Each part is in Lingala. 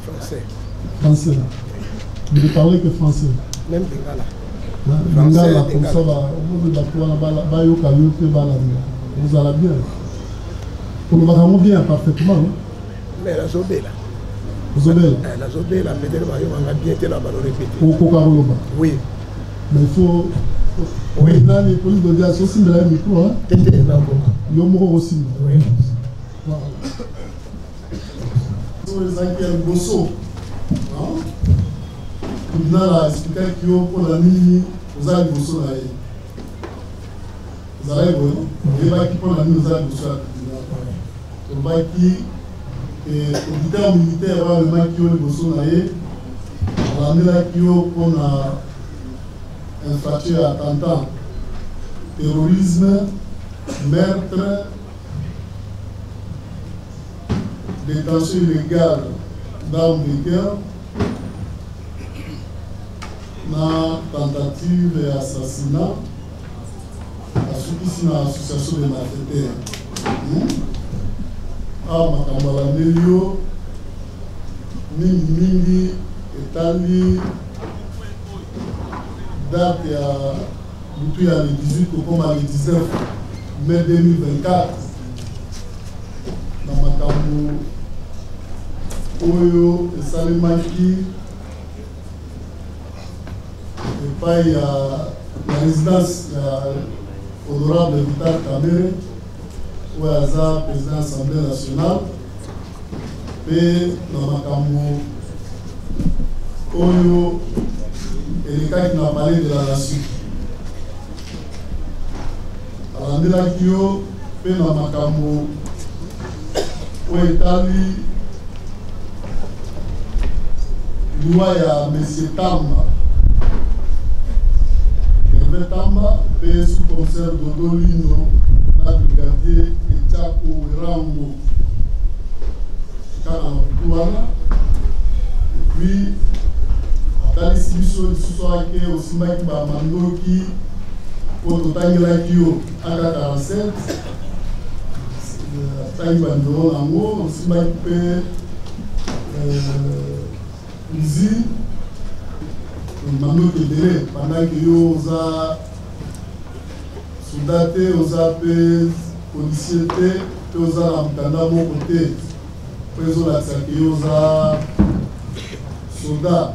Français. Français. Vous ne parlez que français. Même Bengala. Bengala, comme ça, vous allez bien. Vous le vraiment bien, parfaitement. Mais la Zobela. Zobela. La Zobela, peut-être, on a bien été là-bas, on répète. Au Kokaroba. Oui. Mais il faut. Oui. Les polices de dire aussi, mais là, il micro, hein. Tété, non, il y a aussi. Oui. Voilà. Les enquêtes Bosso. Il y a expliqué qu'il y a pour la nuit, vous allez Bosso là. Vous allez voir, il y a qui pour la nuit, vous allez Bosso là. Il y a qui, auditeur militaire, le mec qui est Bosso là. La nuit là qui est pour la infraction attentat, terrorisme, meurtre, détention illégale d'armes de guerre, na tentative et assassinat, à ce qui est dans l'association des malfaiteurs. Makambo Nelio, Mingi, Etali, date depuis le 18 comme le 19 mai 2024, dans Makambo Oyo et Salimaki, et pas il y a la résidence honorable Vital Kamere, où il y a le président de l'Assemblée nationale, et dans Makambo Oyo et les cas qui n'ont parlé de la nation. Alors, on a dit que dans Makambo, où est allé, il y a M. Tamba. Hervé Tamba, et sous-commissaire Dodo Lino, la brigadier Etchako Rambo, Karamapouana. Et puis, dans les solutions de Soussoake, aussi Maki Bamandoki, pour Totangela Kyo, AK-47, Tangi Bandoro Lango, aussi Maki Uzi, Mandoki Dele, pendant que yo osa soldate, osa policier, osa Ramkanda mon côté, président la Tsaki, osa soldat.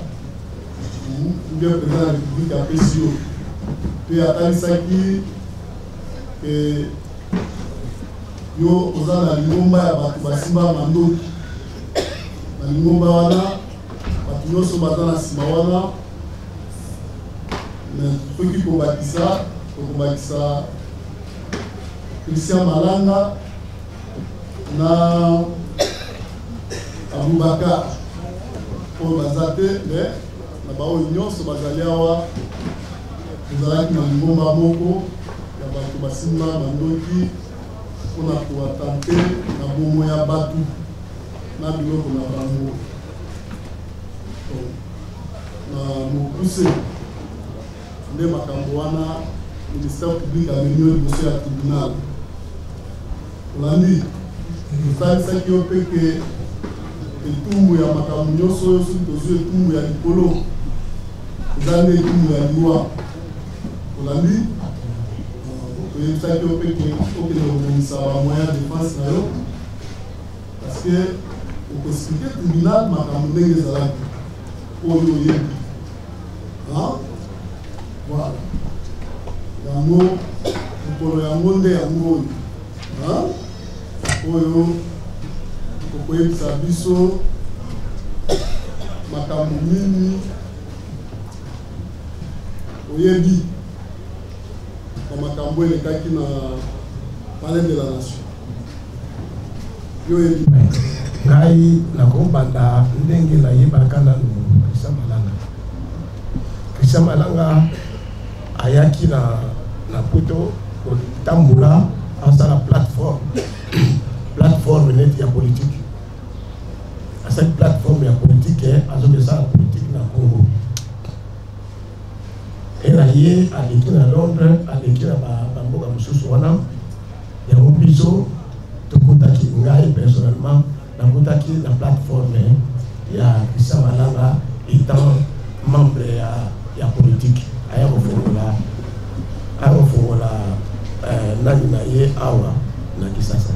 Bien président de la République à Pessio. Puis à Talisaki, yo oza na lingomba ya bato basimba mandoki. Na lingomba wana, bato nyonso baza na nsima wana. Mais soki kobakisa Christian Malanga na Abubakar oyo baza te, mais na bao nyonso bazali awa ezalaki na lingomba moko ya bato basimba bandoki mpona koatante na bomo ya bato na biloko na bango. Na mokuse nde makambo wana ministère public ameni yo liboso ya tribunal. Olandi osalisaki yo mpe ke etumbu ya makambo nyonso oyo soki tozwi etumbu ya likolo eza nde etumbu ya liwa. Olandi toyebisaki yo mpe ke okende kobongisa bamoyen ya défense na yo parce que okoexplike tribunal makambo ndenge ezalaki oyo oyebi. Voilà. Yango mokolo yango nde yango oyo oyo okoyebisa biso makambo nini oyebi na makambo elekaki na palais de la nation yo oyebi. Ngai nakobanda ndenge nayebaka nanu Christian Malanga. Christian Malanga ayaki na poto kotambola asala plateforme neti ya politique. Asali plateforme ya politique azokesala politique na Congo. Era ye aleki na Londres, aleki na bamboka mosusu wana. Yango biso tokutaki ngai personnellement nakutaki na plateforme il y a Christian Malanga étant membre de la politique. Il y a nani na ye awa na Kisasa.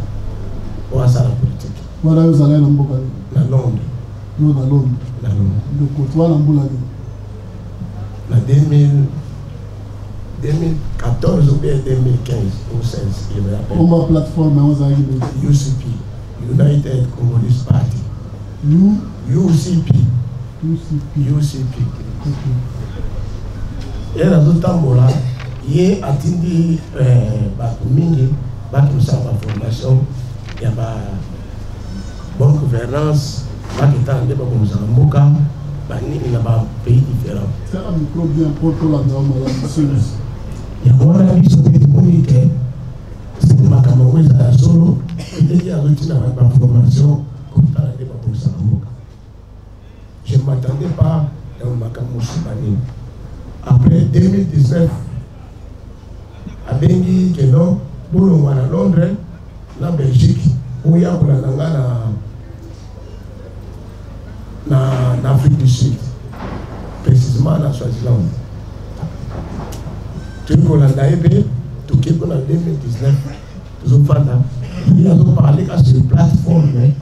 Pour ça la politique. Voilà, vous allez dans Boka. Na Londres. Non, na Londres. Na Londres. Donc, toi, dans Boka. Na 2014 ou bien 2015 ou 16, je me rappelle. Comment la plateforme vous avez dit? UCP, United Congolese Party. UCP. Et la autre tambola, il y a atteint bateau mingi, bateau sans formation, il y a bonne gouvernance, bateau tant de comme ça, Moka, il y a un pays différent. C'est un micro bien important là dans la il y a un avis sur les communiqués, c'est ma camarade à la solo, il y a routine avec ma formation, comme ça, il y a comme ça, Moka. Je ne m'attendais pas dans ma camarade. Après 2019, à Bengi, Kenon, Boulon, à Londres, la Belgique, où il y a en Afrique du Sud, précisément en Swaziland. Tu es qu'on a d'ailleurs, tout ce qu'on a en 2019, il y a parlé à cette plateforme,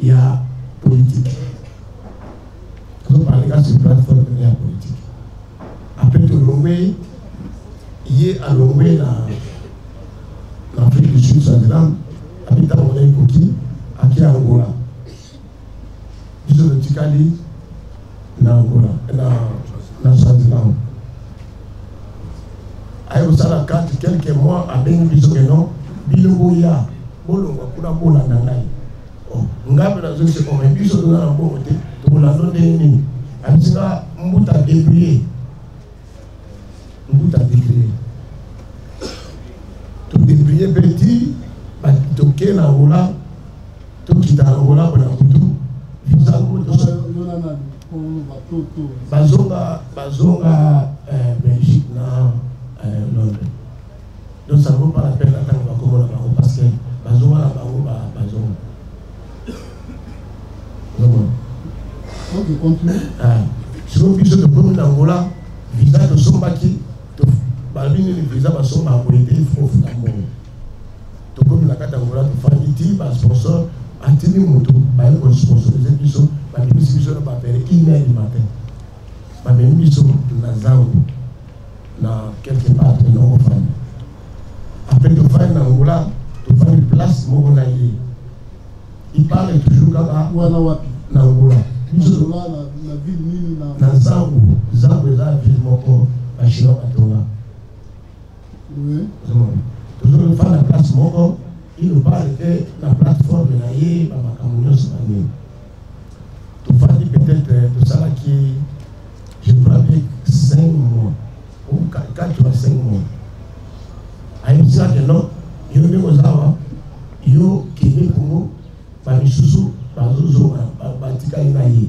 il y a politique. Ils ont parlé à cette plateforme, il y a politique. Après tout Longwe, il est à Longwe dans l'Afrique du Sud, Swaziland, habitant Moulin Koki, à Angola. Ils ont le Tikali dans Angola, dans Swaziland. À Yosala 4, quelques mois, à Bengi Bisogeno, Biloboya, Bolonga, Kuna Bola Nangai. Ngabe na zone se comme biso dans la bonne côté, tout la zone de Abisina Mbuta débrouillé. Mbuta débrouillé. Tout débrouillé petit, bah toqué na Angola, tout qui dans Angola pour la coutu. Bazonga Belgique na Londres. Donc ça ne vaut pas la peine d'attendre comment on va parce que Bazonga la Bazonga. Ok, continue. Si vous voulez de commune Angola, visa de Sombaki, Balbini, le visa de Somba, pour aider, il faut faire un monde. De commune la carte Angola, de Fangiti, par sponsor, Antini Moto, par un sponsorisé, Bisso, par les missions de Papere, 1h du matin. Par les missions de Zango, dans quelque part de nos femmes. Après de faire en Angola, de faire une place, mon allié. Il parle toujours comme Angola. La ville mini na Zango est la ville moko bachino batonga. Oui. Toujours faire la place moko, il nous parle que la plateforme na ye ba makambo nyonso bani. Tu fais peut-être tout ça qui je crois que 5 mois ou 4 ou 5 mois. Aïe ça que non, yo ne mozawa yo kini Congo ba misusu bazozo batika na ye.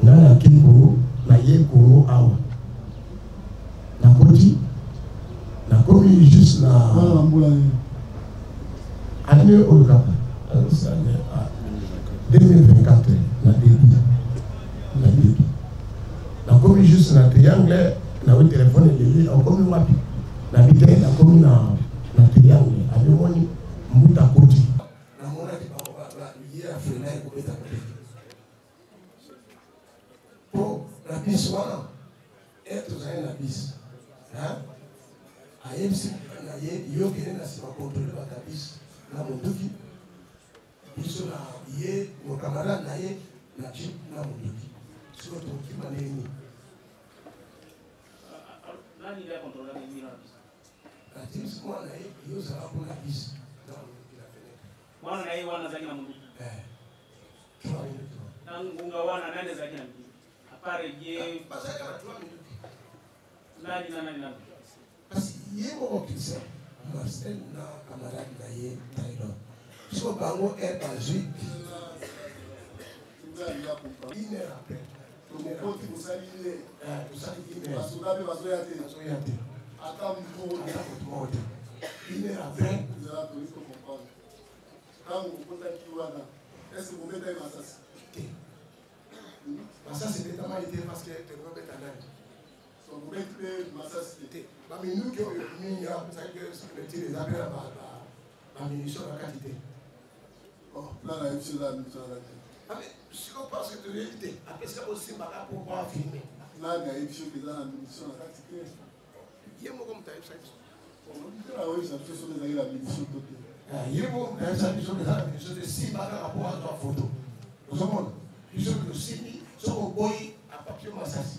Na Congo, na ye Congo awa. Na koti, na komi juste na. Année au Cap, 2024 na début. Na début. Na komi juste na triangle, na au téléphone et en komi wapi. Na bité na komi na triangle. Avec moni mbuta koti. Na mona ki ba lié à freiner ko beta ko. Pour la bis wana être dans la bis hein ayebisi na ye yo kene na sima contrôler ba bis na monduki biso na ye mon camarade na ye na chip na monduki so to kima nini nani la contrôler ni na bis la bis moi na ye yo za ko na bis na monduki la fenêtre wana na ye wana zaki na monduki ngunga wana nani zaki na monduki apare ye nani parce que ye mo okisa Marcel na camarade na ye Taylor so bango est basé une heure après une heure après Ça c'est tellement été parce que tu ne peux pas t'attendre. Son maître Massa c'était. Mais nous qui avons mis les appels à la munition de la quantité. Oh, là, la munition de la munition. Ah, mais si on pense que tu l'as évité, après c'est aussi malade pour pouvoir filmer. Là, il y a une munition qui est dans la munition de la quantité. Il y a un mot comme tu as eu ça. Ah oui, ça fait sur la munition de il y a un mot comme tu as eu ça, la munition de 6 malades par rapport à ta photo. Nous sommes ils sont de 6 000, sont au boy à papier Massassi.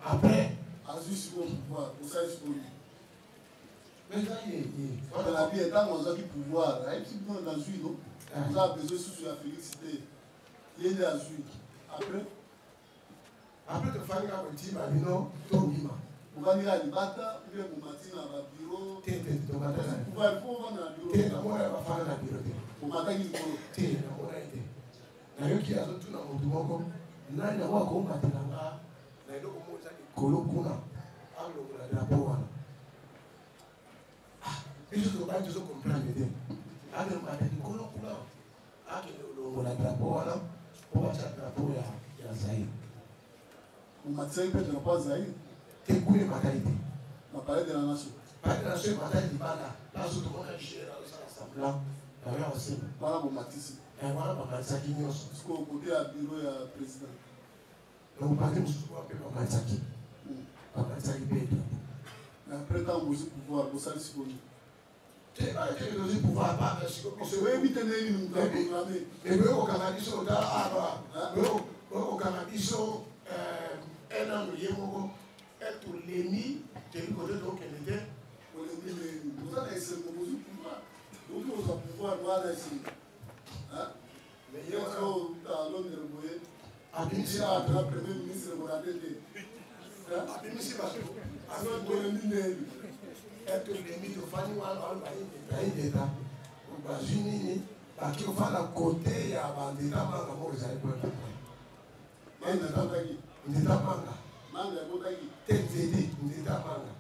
Après, Azus pour pouvoir, pour ça, il faut. mais ça y est. Dans la vie, étant dans un pouvoir, il y a un petit peu d'Azus, non? Vous avez besoin de la félicité. Il y a des Azus. Après, tu fais un petit balino, tu as vous allez à l'Ibata, vous allez au matin à la bureau. Tu vous allez pour vendre à la bureau. Tu vas la bureau. Au matin, il faut. Tu es na yo qui a tout na motu moko na na wa ko matenanga na ndo ko moza kolo kuna alo kuna drapeau wana biso to ba to comprendre te ake mata kolo kuna ake lo la drapeau wana ko ba cha drapeau ya Zaïre o matin peut ne pas Zaïre te kule makalite na parler de la nation matin libala la so to mona shera ça semblant na ya aussi para bo matisi voilà bakanzaki nyonso siko côté ya bureau ya président donc parti mosusu wape bakanzaki bakanzaki mpe mais après tant bosi pouvoir bosalisi boni ozi pouvoir oyebi te ndenge nini moto aprogramme ekokanga biso otala awa okokanga biso un an ye moko etolemi teli kote tokende te olembi nini oza na esengo bozwi pouvoir oki oza pouvoir wana esengo mais il y a un homme de Boye, le premier ministre de la DD. Abimisi Bato, alors que le ministre est le limite de Fanny Wan, l'État, aux États-Unis, parce qu'il faut la côté à Bandita Manga, vous avez pas. Ndita Manga. Manga Botaki. TZD, Ndita Manga.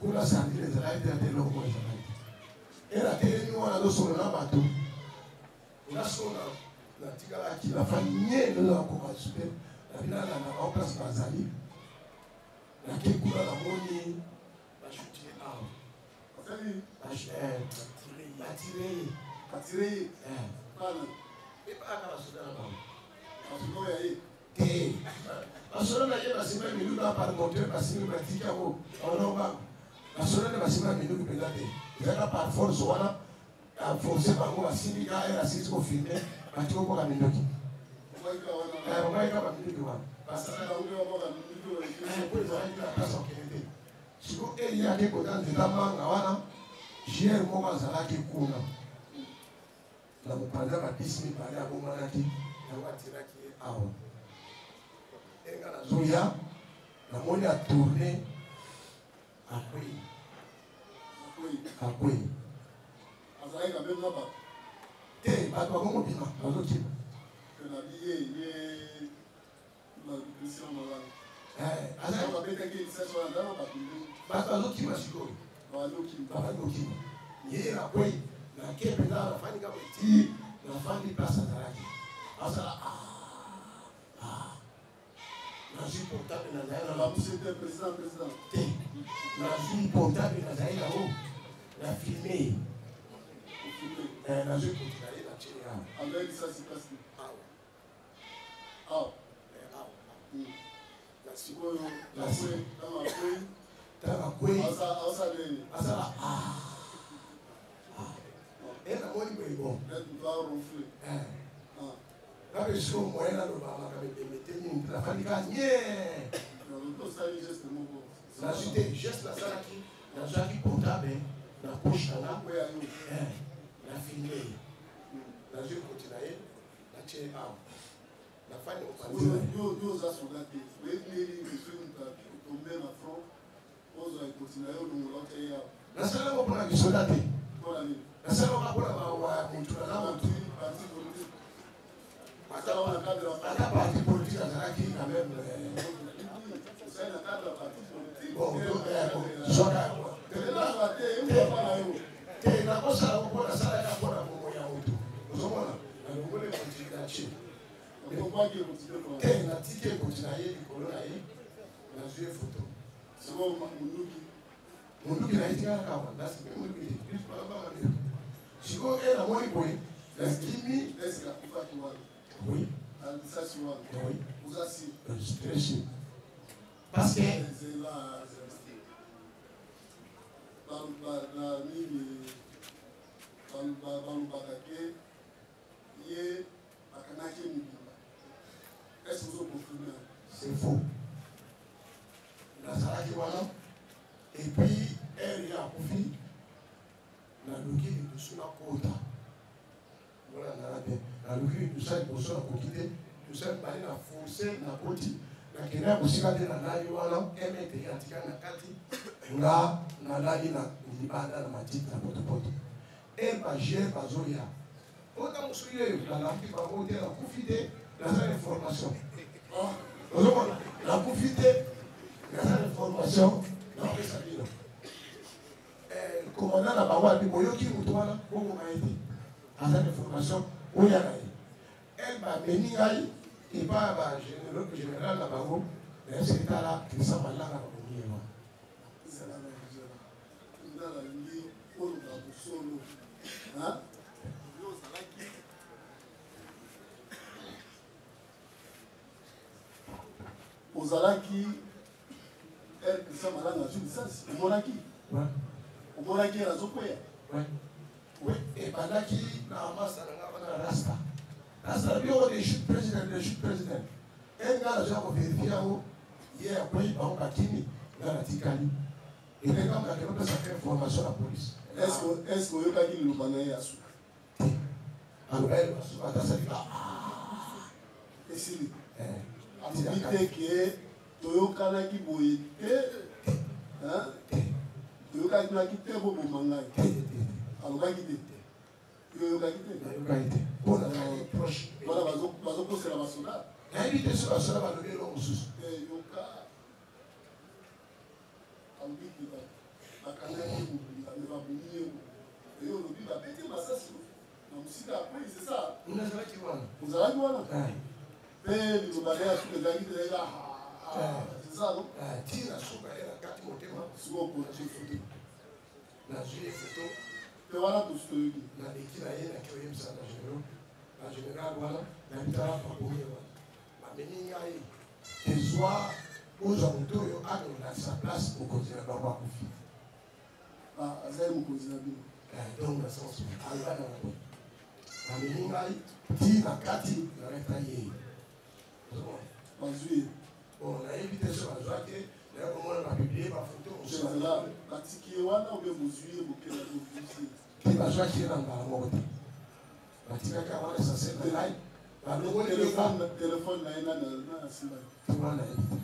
Kuna sandile za laite ya telo kwa zaidi. Era tele ni wana doso na bato. Unasona na tigala ki la famille na kwa super. Na bila na opas bazali. Na kekula na moni ba chuti aho. Basali ba tiré. Pana. E pa ka soda na. Asiko ya hii. Te. Asoro na yeba sima milu na par contre basimi batika ko. Onoba. Asoro na basima milu kupenda te. Zaka par force wana a forcer bango basimi ka era sisi ko filmer batiko ko kamindoki. Obai ka bamindoki wana. Basana na ube wa bamindoki. Ko za ina pasa okende. Siko elia ke ko dan zeta manga wana. Jier mo mazalaki kuna. Na mupanza ba bismi pale abo manaki. Na watiraki awo. Enga na zoya na moni a tourner après azali ka même là-bas te ba ba mo bima azoki que la vie est la mission malade azali ba beta ki ça soit dans ba bindu ba azoki masiko ba loki ba azoki ye na koi na kepe na fani ka beti na fani place zaraki asala na suis portable na zaira la monsieur le président te na suis portable na zaira o na filmer na suis portable na chira avec ça c'est parce que la sikoyo la kwe tama kwe asa le asala na moni kwe bon là tu vas ronfler la version moyenne à l'Obama, la famille gagnée. La cité, geste la salle qui, la salle qui comptable, la poche là, la filmée, la jeu continue, la tient out. La famille au palais. Nous avons soldati, vous êtes les films qui tombent en front, nous avons continué au long. La salle où on a vu soldati. La salle où on a vu la partie politique azalaki quand même bon natie okokwaki ekotike kwa te natiki ekoti na ye likolo na ye nazwi photo siko munduki munduki na ye tingana kaka nasi munduki sikoyo ye namoni boye nakimi eske akufaki wana oui alisasi wana oui oza si très sûr parce que ezela na nini balobaka ke ye akanaki mobimba est-ce que ozoconfirme c'est faux nazalaki wana et puis ere ya akufi naluki lidusu nakota olandana te naluki lidusu ya liboso nakoki te lidusu ya mibale na force nakoti nakende ya kosika te nalali wana emeteri atikali na kati nga nalali na libanda na matiti na potopoto e bagere bazoya ota mosuki oyo nalambi bango te nakufi te naza information ozomona nakufi te naza information napesa bino commandant na bango abi boyoki moto wana bongoma ye te aza information oya na ye e bamemi ngai epa bagénéral na bango nayebisa etala krisa malanga na bomi ye wana nalingi oluka bosolo yo ozalaki ozalaki krisa malanga azwi lisasi omonaki ye azokweya ebandaki na masa na nga wana na rasta rasta biloko de chute président enga nazwa koverifie yango ye akwei bango bakimi nga natikali elengambo nakende opesaka information na police est ce oyokaki liloba na ye ya suka aloba ye basuka atasalika esili alobi te ke toyokanaki boye te toyokanaki te boboma ngai alobaki te yoyokaki te wana bazokosela basoda nayebi te so basoda balobi elo mosusu yoka alobi te bakangaki mobimba me babomi ye eyo olobi babeti masasi na mosika apoi c'est ça nazalaki wana ozalaki wana mpe liloba na ya suka ezalaki te eza c'est ça non ntina suka ye na kati motema sikoko nazwi foto nazwi ye foto mpe wana tosi toyoki naleki na ye naki oyebisa na général wana nabitala bakomi ye wana bameni ngai ezwa ozwa moto oyo akolakisa place mokonzi na bango akufi azali mokonzi na bino donc na sens aloba na bango bameni ngai ti na kati nareta ye bazwi ye bon nayebi te so bazwaki naye komona bapiblie bafoto ozala batiki ye wana obe bozwi ye bokela bovisi te bazwaki ye na mbala moko te batikaki wana sase na ngai telefone na ye na nsima wana nayebi te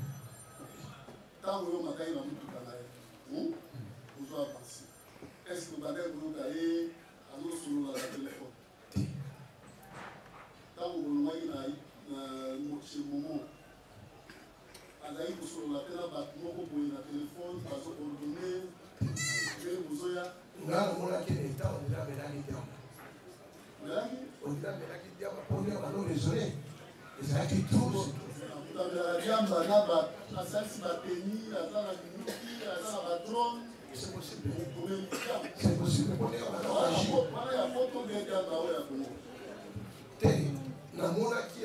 ntango oyo makai na motuka na ye ozwa pasi estce obandaki koyoka ye azosolola na telefone ntango bolongaki na chez momo azali kosolola te na bato moko boye na telefone bazoordone pe bozoya nga namonaki na eta ondela melaki diamba melaki ondela melaki diamba mpona bano raisonne ezalaki trop kutamela diamba na asalisi bateni aza na minuki aza na badrone c'est possible omelidiamba c'est possible mpona banaaji wana ya foto de diamba oyo ya kongo te namonaki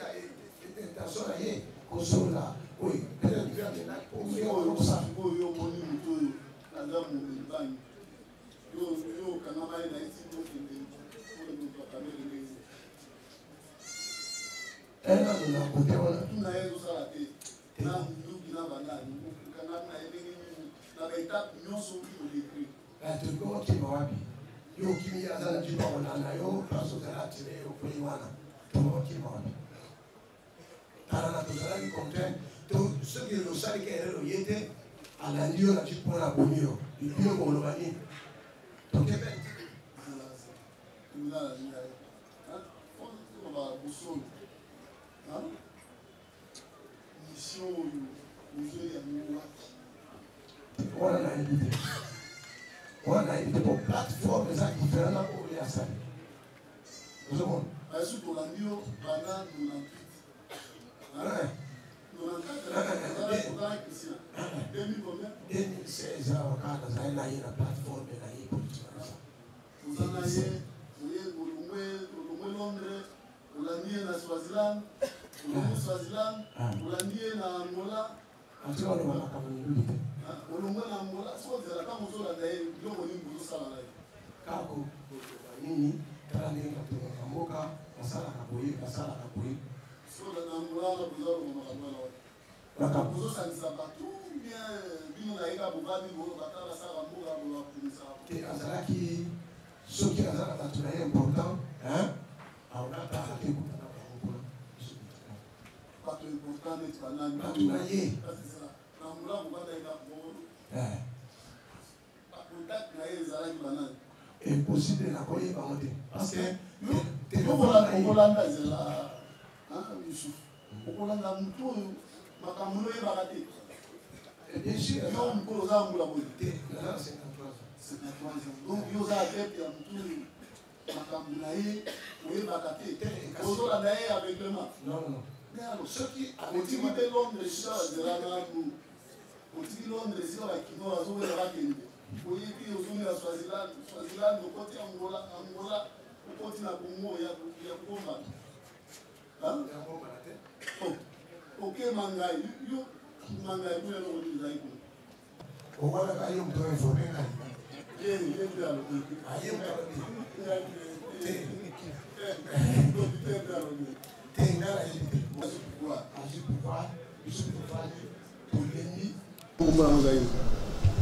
intention na ye kosolola oyo peut-être amelaki oyo omoni moto oyo aza mobangi yo okangama ye na esi okende oyo moto akamele ndenge enano na kote wana tuna ye ezosala te na nduki na banani okangami na ye ndenge nini na baetape nyonso oki odekri toliko okima wapi yo okimi aza na jipa kolanda yo place ozala atire okwei wana tokokima wapi tala na tozalaki contrainte soki osaliki erreur oye te alandi yo na ti mpona abomi yo libino koloba nini tokebe bosolo mission oyo ozoyango wapi wana nayebi te wana nayebi te po plateforme eza différent na oyo asali ozomona Asu Tolandio, Bana, 2016 wakati zaina ina platform na hii politika. Uzanaye, ulumwe Londres, ulandie na Swaziland, ulandie na Angola. Atiwa ni wanakamuni. Ulumwe na Angola, Swaziland kama uzola ndaye ndio ni mbuzo sala naye. Kako nini kala ni katika kamoka masala kaboyi. Sola na Angola na buzaro mwana wa. Nakabuzo sanisa batu bien bino na eka bubadi bo batala sala mboga bo kumisa. Ke azalaki soki azala batu na important aonata akekutana bango. Batu important et banani. Batu na ye. Na Angola bubada eka bo. Contact na ye ezalaki banani. Et possible na koyeba mote parce que Okolanda zela Yusuf. Okolanda mutu makamulo ye bakate. Bien sûr, yo mukolo za ngula boye. Là, 53 ans. Donc yo za adepte ya mutu makamuna ye oye bakate. Ozolanda ye aveuglement. Non. Alors, ceux qui Otiki te Londres sha zela na mu. Otiki Londres sha bakino azobela bakende. Oye bi ozoni na Swaziland okoti Angola okoti na Congo ya Kongo. Ok, mangai, yo mangai pour le monde d'ailleurs. On va la caillou pour informer.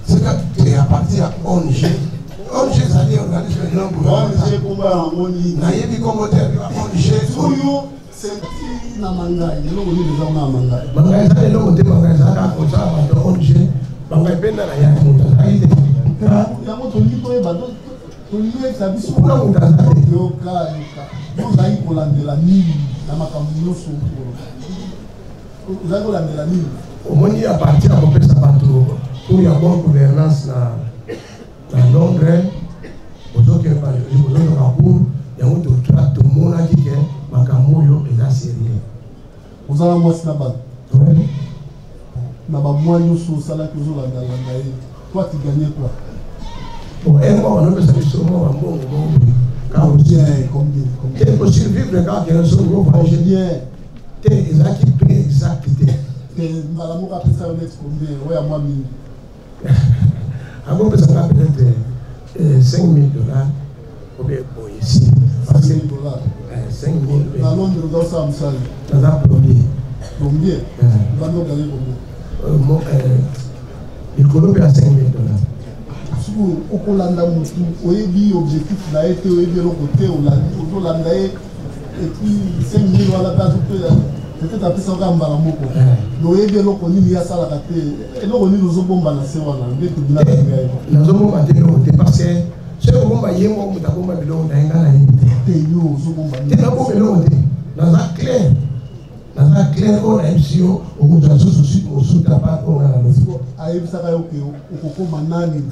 C'est à partir de ONG. ONG, ça dit organisme de l'homme. Naïbi commentaire, ONG. Senti na mangai, lelo ni deja na mangai. Mangai ça lelo te mangai ça ka ko ça ba ONG. Mangai penda na ya muta zaide. Ya moto ni to e ba do to ni e sabi so na muta zaide. Yo ka. Mo zai ko landela nini na makambo nyonso ko. Zai ko landela nini. Omoni a partir à kopesa bato pour ya bonne gouvernance na Londres. Ozoke ba ozoke ka pour ya moto trato mona kike makamoyo eza sérieux. Ozala mwasi na ba. Na ba mwa nyonso sala ki ozolanda ye. Toi tu gagnes quoi? Bon, moi on appelle ça justement un bon quand on dit combien et pour survivre quand il y a un seul gros bien t'es exact prix exacté. Mbala mo ka pesa honnête combien? Ouais à moi mini. Avant que ça va peut-être $5,000 pour bien pour ici. Parce que $5,000. Dans Londres, dans ça, dans un plombier. Plombier. Dans le gagner combien? Il colloque à $5,000. Si vous avez un objectif, vous avez été au côté, vous avez et puis $5,000 voilà pas tout peut-être après ça on va mbalamoko. Vous avez bien l'autre ni ya sala kate. Et l'autre ni nous avons balancé wana. Ndé tout bien la ngaye. Nous avons battu le parce que ce qu'on va y mo muta bomba bilo ndainga na yindi. Teyo zo bomba. Tena ko bilo ndé. Dans un clair on MCO au bout de souci au sous tabac on a le siko. Ayebisa ka yoke okoko manani.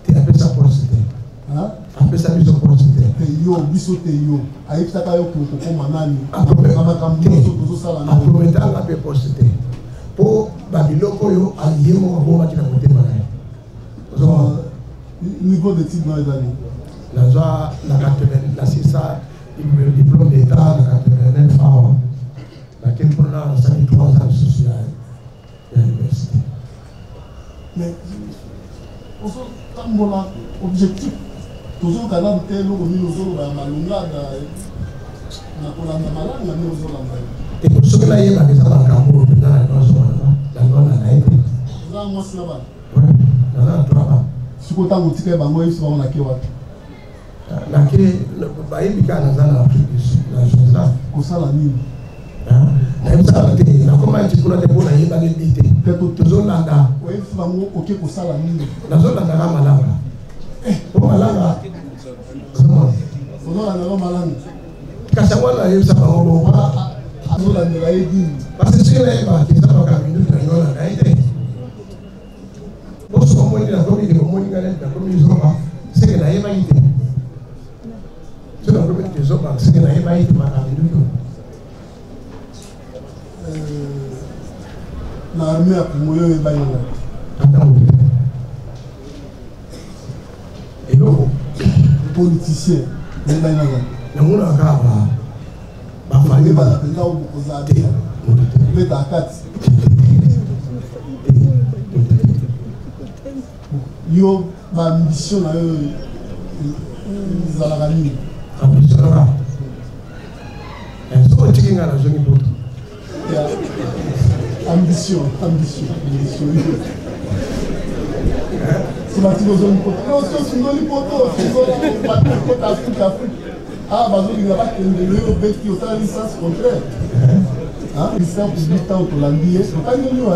Te appelle ça prostituée. Hein? Appelle ça biso prostituée. Teyo biso teyo. Ayebisa ka yoke okoko manani. Promettant la paix prostituée. Pour Babiloko yo allié mo bomba qui na motema na. Niveau de type dans les années. La joie, la 80, la 600, le diplôme d'État, la 89 ans. La Kempona, ça fait 3 ans de social à l'université. Mais, on a objectif. Toujours quand on est là, on a malunga, on a malade, on a et pour ceux qui l'ont fait, ça va cambo dans la zone là, dans la moisse là-bas. Oui, dans la 3 ans. Si vous avez un petit peu de temps, on a kewa. La ke, baïe bika dans la Afrique du Sud, la chose là. Comme ça la nuit. Même ça, la comment tu pourras te prendre à y aller d'été. Toujours là, là. Oui, il faut ok pour ça la nuit. La zone là, là, malanga. Pour malanga. Comment? Pour nous, la malanga. Kasawana, il s'en va au bon. Ah, nous la dit. Parce que c'est là, il s'en va caminer dans la nuit. Pour ce moment, il a commis des moments, il a commis des hommes. C'est que la humanité. C'est la première question. so parce que na yeba ite makambo na armée pour moyo yeba yanga attends et donc politicien yeba yanga na muna ka ba fali ba la penda ou kozade beta kati yo ba ambition na yo zalaka nini ambition na so chikinga na jongi poto ambition si batiko zoni poto no so singoli poto so batiko poto Afrique ah bazolinga bakendele yo beti osala licence contraire ministère public tant tolandi ye tokani yo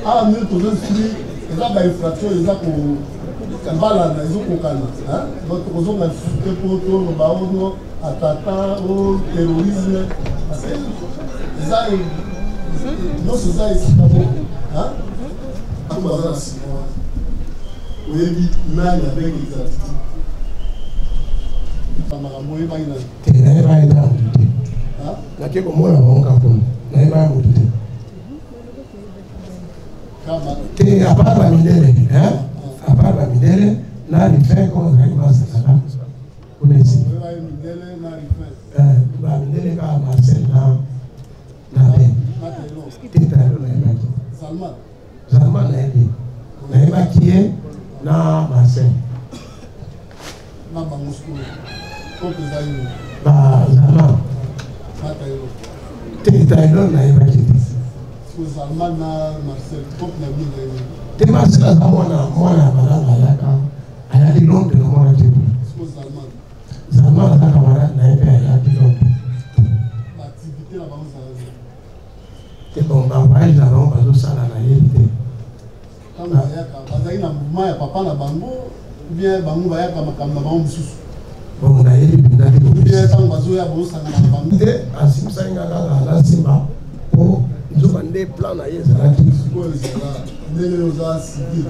ah mais tozoinstruire eza bainfraction eza kobalana ezokokana donc tokozonga te po toloba ono atata o terrorisme eza nyonso eza esika moko ato baza na nsima oyebi nani avec exactitude makambo oyebaki nani te nayebaki na motu te nake komona bango kuna nayebaki motu te te apart bamindele apart bamindele na rifin koma zalaki bazalaka kuna esi bamindele kaka marcel na ben te talo nayebaki zalman nayebi nayebaki ye na marcel na bamosko kope ezali bazalman te talo nayebaki te Zalman na Marcel kope na bino te Marcel aza mwana balanga ayaka ayaki londres na mwana te Zalman aza camarade na ye mpe ayaki londres baactivité na bango zalaki te bon bavoyage na bango bazosala na ye te ntango bayaka bazalaki na mouvement ya papa na bango bien bango bayaka makambo na bango mosusu bon nayebi mpenza te bien ntango bazoya bozosangana na bango te asimisaki nga kaka nasimba po nzoka nde plan na ye ezalaki sikoyo ezala ndenge oyo oza civil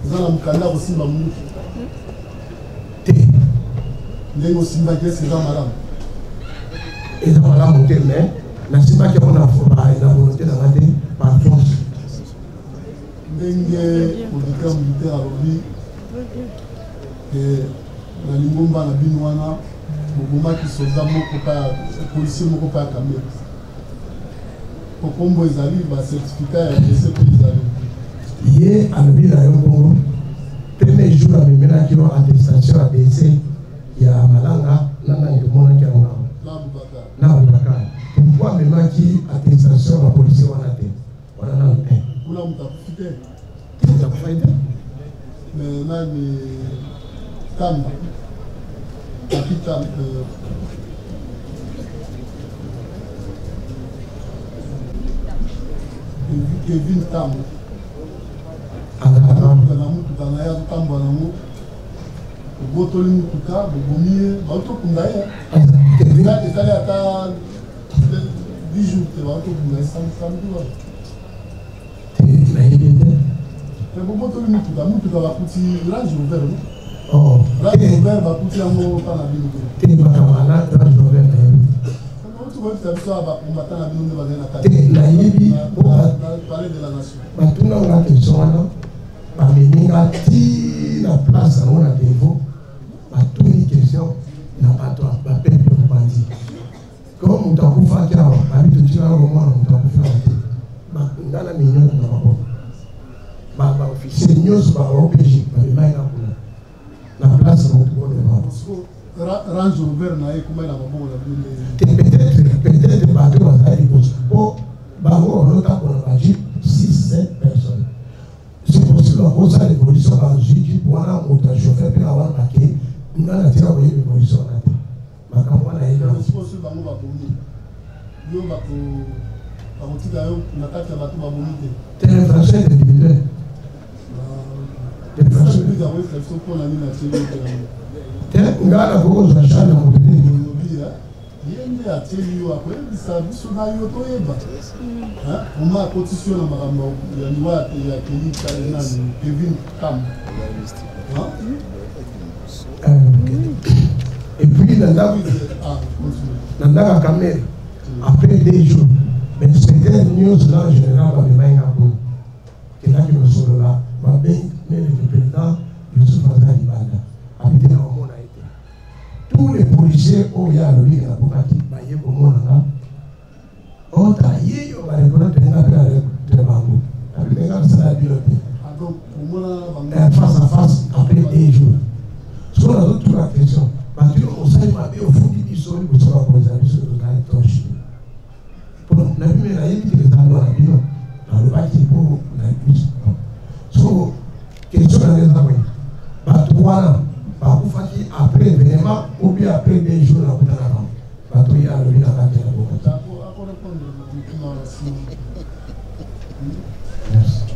oza na mokanda kosimba mutu te ndenge osimbaki ese eza malamu eza malamu te mais nasimbaki yango na volonté na nga te par force ndenge auditeur militaire alobi na lingomba na bino wana bobomaki soldat moko pa policier moko pa ya kamere kokombo ezali bacertificat ya dese po ezali ye alobi na yo bongo premier jour amemelaki yo attestation ya dese ya malanga nanange omonaki yango na abubakar pourkui amemaki attestation ya bapolisier wana te wana nano te kuna moto akufi te moto akufai te mais nani tamba kapital Kevin Tambo na mutuka na ye azotambola nango obotoli mutuka bobomi ye baotokunda ye etali ata 10 jours te baotokunda ye samedi wana nayebi te me bobotoli mutuka bakuti range rover range rover bakuti yango mpa na bino te makamala range rover nayebi nayebi batunanga question wana bameninga ti na place yango na devo batuni question na bato bapeple mobandi ko moto akufaki awa babi totikaka komona moto akufaka te ngana minyoko na maboko baofficier nyonso baopg babemaki na kuna na place na motu kodema range rover na ye kumai na maboko na bino peut-être bato bazali liboso po bango olotakola baji 6-7 personnes c'est possible bakozala évolution bajuji wana moto ya chauffeur mpe awana bake nga na tika koyebi évolution wana te makambo wana yebango bango babomi yo bakotika yo na kati ya bato babomi te te infraction individuel mpona nini atieli te nga na kokozwa charge ya moto te ye nde atieli yo akoyebisa biso na yo toyeba oma akotisi yo na makambo ya liwa ya kelinani Kevin Tambo et puis Nandaka Kamel, après 2 jours, mais c'était news là en général, il y a un peu. Il y a un peu là, mais le président, Youssouf Azali Banda, habité dans le monde a été. Tous les policiers, il y a le livre, il y a le monde là. On t'a dit, il y a le monde de Bangou. Avec les gars, ça a été face à face après 2 jours. Ce qu'on a d'autres la question. Parce que on s'est dit au fond du sol, vous savez comment vous avez sur la torche. Pour la vie, il y a des allois à l'île. Dans le bâtiment, pour la vie. So, question à les avoir. Bateau, voilà. Bateau, fatigué après l'événement, ou bien après 2 jours, la route à l'avant. Bateau, il y a le vin à la terre.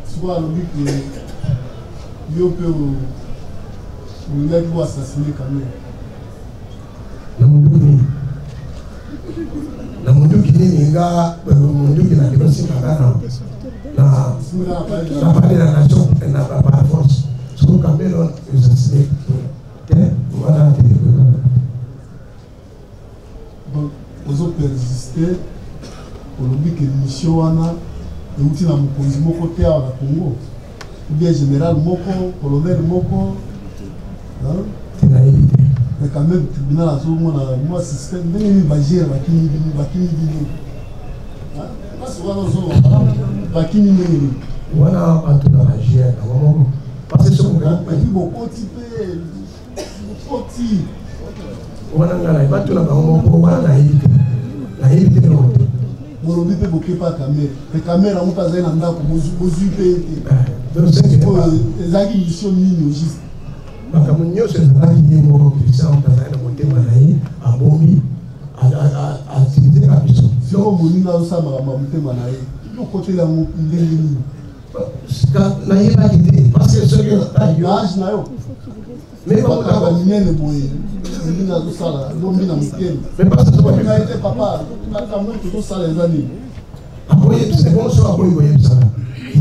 Soit le but que yo peut ou là doit assassiner quand même. Na mundu kini nga mundu kina kidosi magana na pale na nation na par force so Cameroun is assassinated voilà donc ils ont persisté pour le but que mission wana outi na mokonzi moko te awa na Congo ou bien général moko colonel moko mais quand même tribunal à tout le monde a moi système ndenge bagere bakini bini parce que wana zo bakini ndenge wana bantu na bagere na moko parce que son grand et puis beaucoup type petit wana ngala bantu na moko wana na éviter non molobi pe boke pa caméra on pas na ndako bozui pe donc c'est ezaki mission nini juste makambo nyonso ezalaki ye moko Christian azali na motema na ye abomi activité na biso soko moninga azosala makambo motema na ye okotela yango ndenge nini nayebaki te parce que soki age na yo mais bakaka minene boye ndenge azosala bombi na mokeni mais parce que ete papa makambo tozosala eza nini akoyebisa bonso akoyi koyebisaka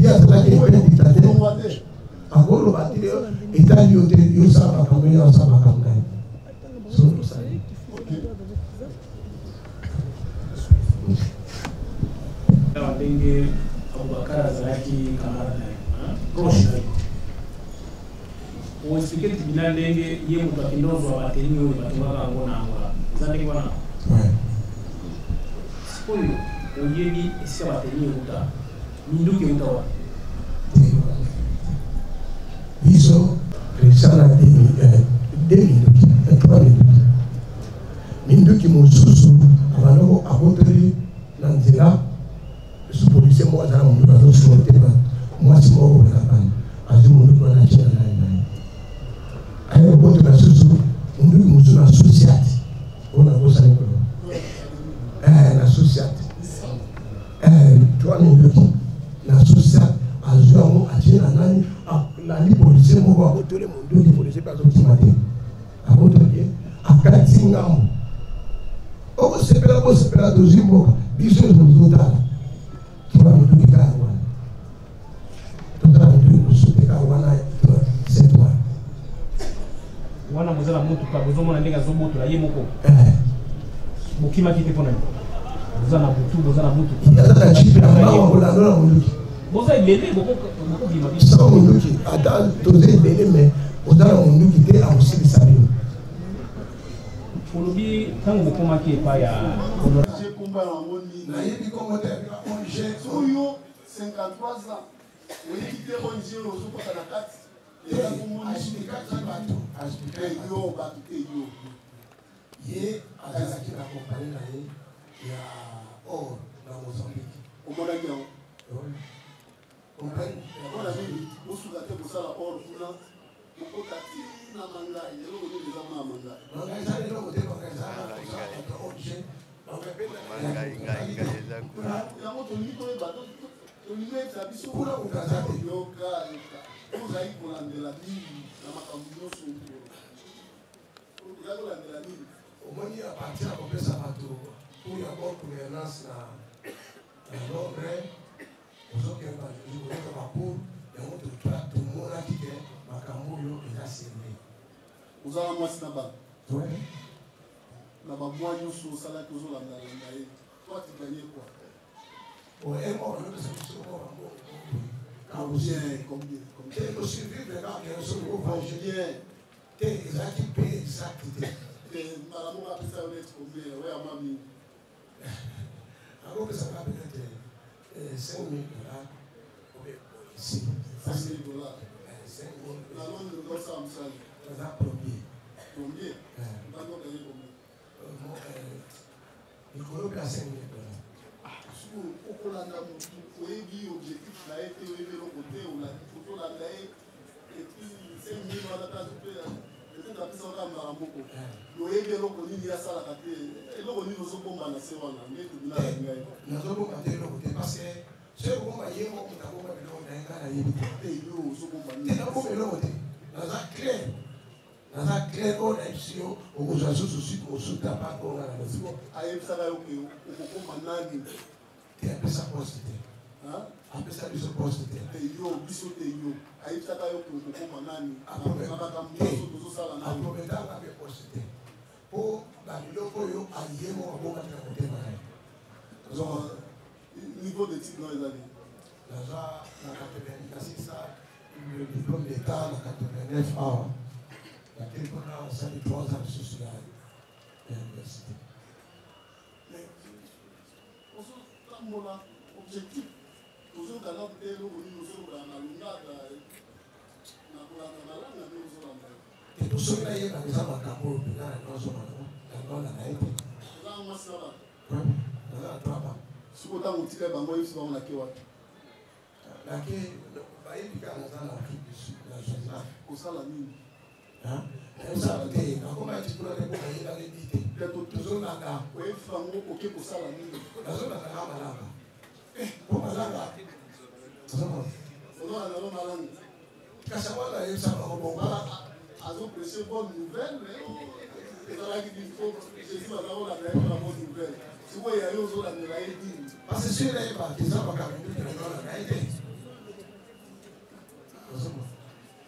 ye azalaki ependita te agora bater Itália eu sabe a caminho eu sabe a caminho só sai então tem Abubakar Azaki Kamara proche o expliquer tribunal ndenge ye mutu akindozo abateni oyo batungaka ngo na angola zandenge wana sikoyo oyebi esika bateni euta minduki euta wa biso Christian a 2 minutes 3 minutes minduki mosusu abanoko abotoli na nzela su policier mo azala mundu azosoteba mwasi moko na bana azi mundu na china na ayo boto na susu mundu musu na society ona bosa ni na society 3 minutes na society azo achina nani la ni policier moko abotole mundu ki policier pas optimate abotole akati ngamu o sepela dozimboka biso zozotala kiba mundu ki kawa totala mundu kusuka kawa na setwa wana mozala mutu ka bozomona ndenge azoboto la ye moko bokima kite pona bozana butu bozana mutu yazala chipe na mawa bolanola mundu boza ibele boko bima ça mundu ki ata toze ibele mais ozala mundu ki te ausili sabino olobi tango bokoma ki epa ya j'ai combat en moni na yebi kongo te onje oyo 53 ans oyiki te onje ozokota na kati eza komoni ashikaki bato ashikaki yo bato te yo ye azalaki na kompani na ye ya or na Mozambique omonaki yango kompani mpona nini bosuka te kosala or kuna okota ti na mangai eloko nini eza mona mangai mangai eza eloko te mangai eza onje yango tolingi toyeba tolingi oyebisa biso kuna kokaza te yoka ozali kolandela nini na makambo nyonso ozali kolandela nini omoni apartir ya kopesa bato pour ya bonne gouvernance na l'ordre ozokemba oyoka bacour yango tomonaki te makambo oyo eza serve ozala mwasi na bana na ba moi nyonso sala ko zo landa ye. Toi tu gagnes quoi? Ouais, moi on a besoin de combien? Et aussi vivre là, il y a un seul mot bien. T'es exact, exact. Madame, on a pu ça avec combien? Ouais, à mamie. Alors que ça va peut-être 5 000 $. Ici. 5 000 $. 5 000 $. La langue de l'autre, ça me semble. Ça va premier. Combien? D'accord, gagner combien? Il faut à 5 000 $. Au Colanda, vous avez dit objectif, là, et vous avez le côté, on a dit, il faut la et puis 5 000 $, on a peut-être appris ça en Maramboko. Vous avez dit, il y a ça là, et là, on dit, nous sommes bons à la séance, mais tout le monde. Nous sommes bons à la côté parce que ce que vous voyez, on a beaucoup de gens qui ont été clair. Dans un clair, on a ici, on vous a souci, on se tape pas, on a la maison. Aïe, ça va, on tu as sa poste. Après ça, il se poste. Yo, biso te yo. Aïe, ça va, on manani. Après, on avait posté. Pour la loco, allié, on va monter. Niveau de titre dans les années. Là, la 86, le diplôme d'État, la 89 ans. La quelqu'un a 3 ans de social et l'université. Mais, on a objectif. Nous avons talent de nous sommes dans la lunga, et tout ce qui est dans les amas d'abord, dans la naïve. Si vous avez un petit peu de bango, vous avez un petit la qui est dans l'Afrique du Sud, la Genève. Au Salamine. Et ça, comment tu peux aller pour aller dans les dictés? Toujours là-bas. Oui, Frango, ok, pour Salamine. La zone là-bas. Comment là-bas? On a la langue. Kassawa, il s'en va bon. Azo prêché bonne nouvelle, mais dans la vie du faut, Jésus va avoir la bonne nouvelle. Si vous voyez, vous avez la dit. Parce que si vous n'avez pas, ils ont pas qu'à venir dans la réalité.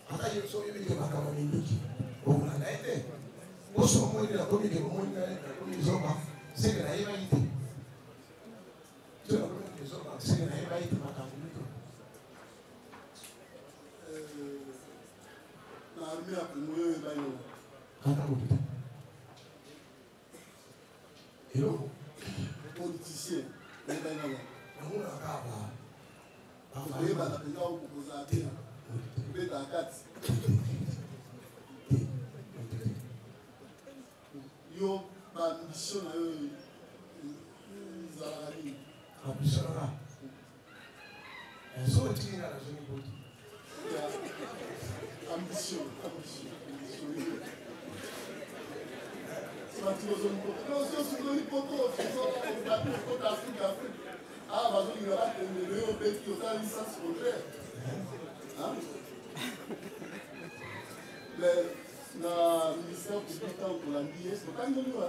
Aka yi so yi ke makama minduki o na naite o so mo ni la komi ke mo ni na komi zoba se ke na yi ba ite so na komi ke zoba se ke na yi ba ite makama minduki na armée a Congo yo ba yo kana ko pita elo politicien ba yo na mo na ka ba ba ba ba na ko proposer ate beta kati yo ba ambition na yo zala ni ambition na so ti na la zone boti ambition c'est tu zone boti non c'est zone boti c'est la côte d'Afrique ah ba zone ngara tende yo beti yo ta licence contraire le ministère public tant pour l'anglais, c'est pas une loi.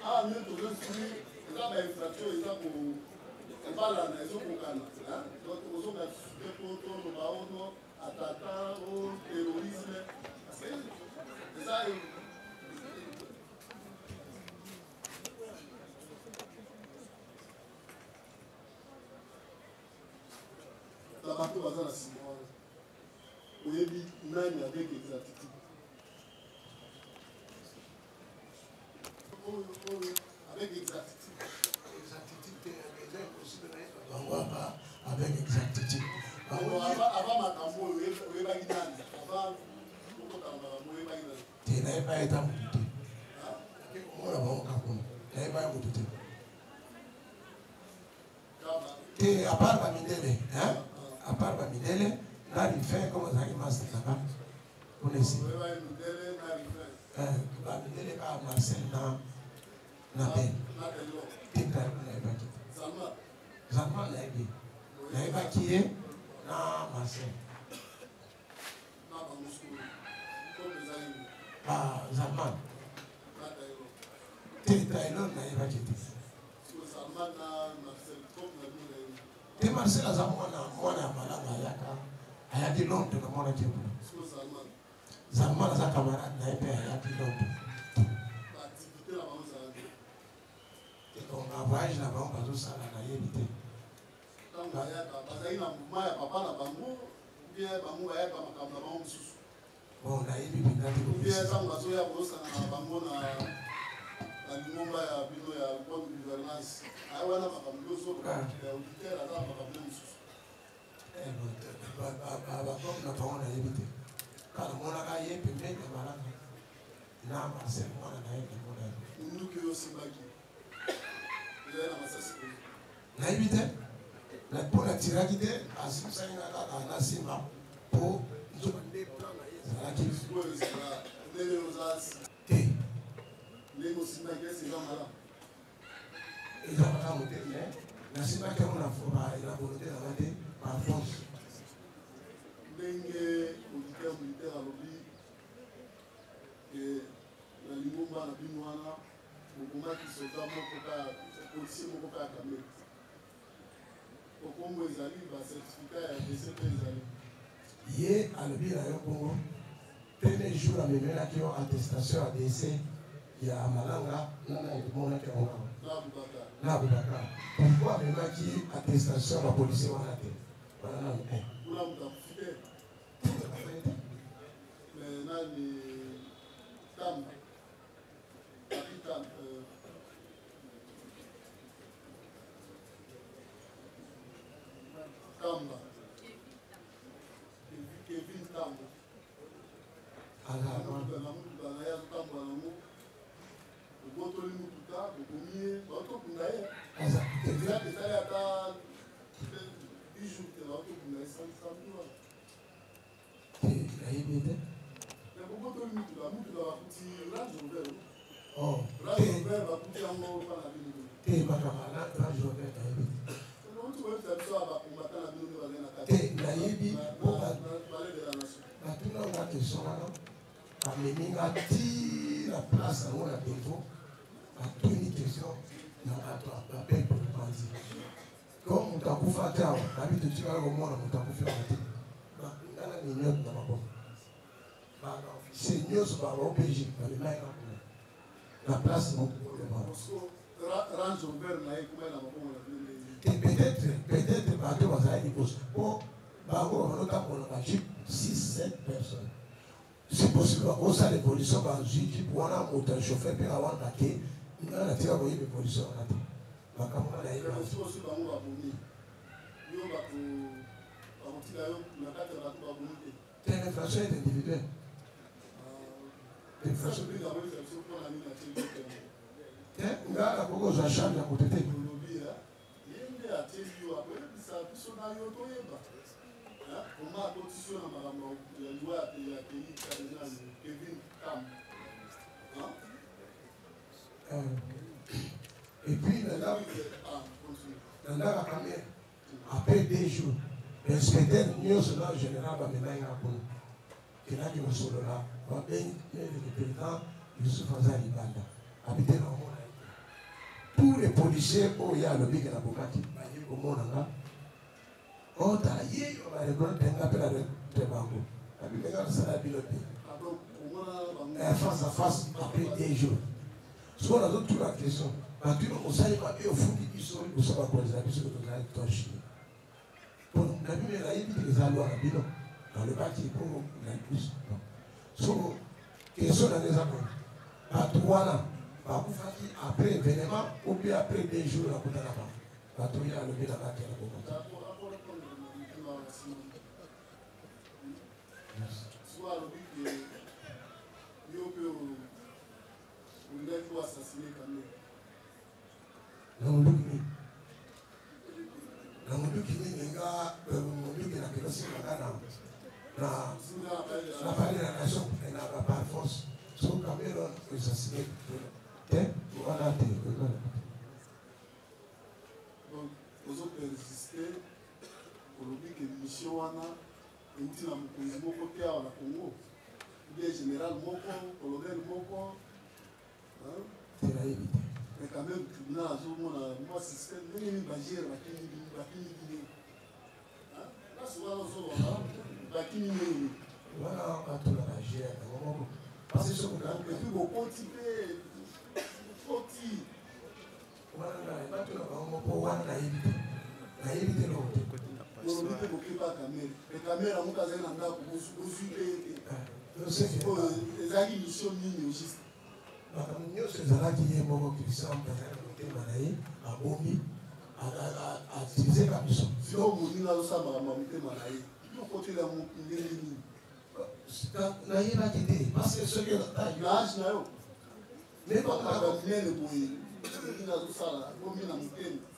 Ah, même pour le suivi, il y a une infraction, il y a pour la nation pour Canada. Donc, nous sommes pour le attaquant au terrorisme. C'est ça. La bateau va dans la Simone. Oui, nani avec exactitude. Avec exactitude. Avec exactitude. Avant ma cambo, oui, va y aller. Avant, oui, va y aller. Tu n'as pas été amouté. On a bon capon. Tu n'as pas amouté. Tu à part la midele, hein? À part la midele. Là, il fait comme ça, il m'a dit ça. On est ici. Il est pas Marcel, na ben. Tika, na évacué. Zalman, na évacué, na Marcel. Ah, Zalman. Taylor, na évacué. Te Marcel, Zalman, mwana malanga yaka. Ayaki Londres na mwana Kivu. Zalman za camarade na epe ayaki Londres. voyage na bango bazosala nayebi te ntango bayaka bazali na mouvement ya papa na bango ubie bango bayaka makambo na bango mosusu bon nayebi mpenza te ubie ntango bazoya kozosana na bango na lingomba ya bino ya bonne gouvernance aye wana makambo nyonso auditeur aza na makambo mosusu bakomi na bango nayebi te kala monaka ye pembeni ya malaka na marcel mwana na ye namona nduki oyo osimbaki ezali na masasi nayebi te mpo natiraki te asimisangaka kaka nasimba mpo nzoba nde plan na ye ezalaki oyo ezala ndenge oza te ndenge osimbaki esi eza malamu eza malamu te me nasimbaki yango na volonté nanga te par force ndenge auditeur militaire alobi na lingomba na bino wana bokomaki soda moko kaka policier moko kaka kamere okombo ezali bacertificat ya dese mpe ezali ye alobi na yo bongo premier jour amemelaki yo attestation ya dese ya malanga nana emonaki yango na abubakar pourquoi amemaki attestation ya bapolisier wana te wana nanu kuna moto akufi te mais nani tamba kapitan tamba Kevin Tamba na mutuka na ye azotambula nango obotoli mutuka bokomi ye baotokunda ye ezali ata 10 jours te baotokunda ye samedi wana nayebi te bobotoli mutuka bakuti range rover range rover bakuti yango mpana bino te makambo range rover nayebi te nayebi batuna nga question wana bameminga ti na place yango na devo batuni question na bato bapeple panzi comme moto akufa te awa nabi totikala komona moto akufi awa te bakundana miniote na maboko baofficier nyonso baopg bamemaka kuna na place mokooleba peut-être bato bazali liboso mpo bango banotambola bajipe 6-7 personnes c'est possible bakosala évolution bazwi jipe wana moto ya chauffeur mpe awanga te nga natika koyeba évolution wana te makambo wana te l'infraction est individuelle nga nakoki kozwa charge ya moto te yende ateli yo akoyebisa biso na yo toyeba koma akotisi yo na makambo ya liwa ya pays cardinal Kevin Tam et puis nandaka kamere après 2 jours l'inspecteur nyonso na général bamemai nga kuna kenaki mosolola babengi le président Youssouf aza libanda abite na omona tous les policiers oyo alobiki na bomaki baye komona nga otala ye yo baregrete nga mpe na regrete bango abimenga nasala bino te face à face après 2 jours soki nazotula question batuna mosali mabe ofundi biso liboso bakonzi na biso tozali tochine mpo na bino nayebi te eza lwa na bino nalobaki mpo na plus so question nanga eza kona bato wana bakufaki après événement ou bien après 2 jours nakutana bango bato oyo alobi na kati ya nakokota soit alobi ke yo mpe olingaki koassassine kamere na monduki nini nga monduki nakelosimaka na pale na nation na par force so Cameroun assassiné te wana te donc ozopersiste olobi ke mission wana euti na mokonzi moko te awa na Congo bien général moko colonel moko telayebi te mais quand même tribunal azomona mwa système ndenge nini bagere bakini bine place wana ozoloba bakini nini wana batula bagere yango moko parce que sokoka epuis bokoti mpe oti Mais pas le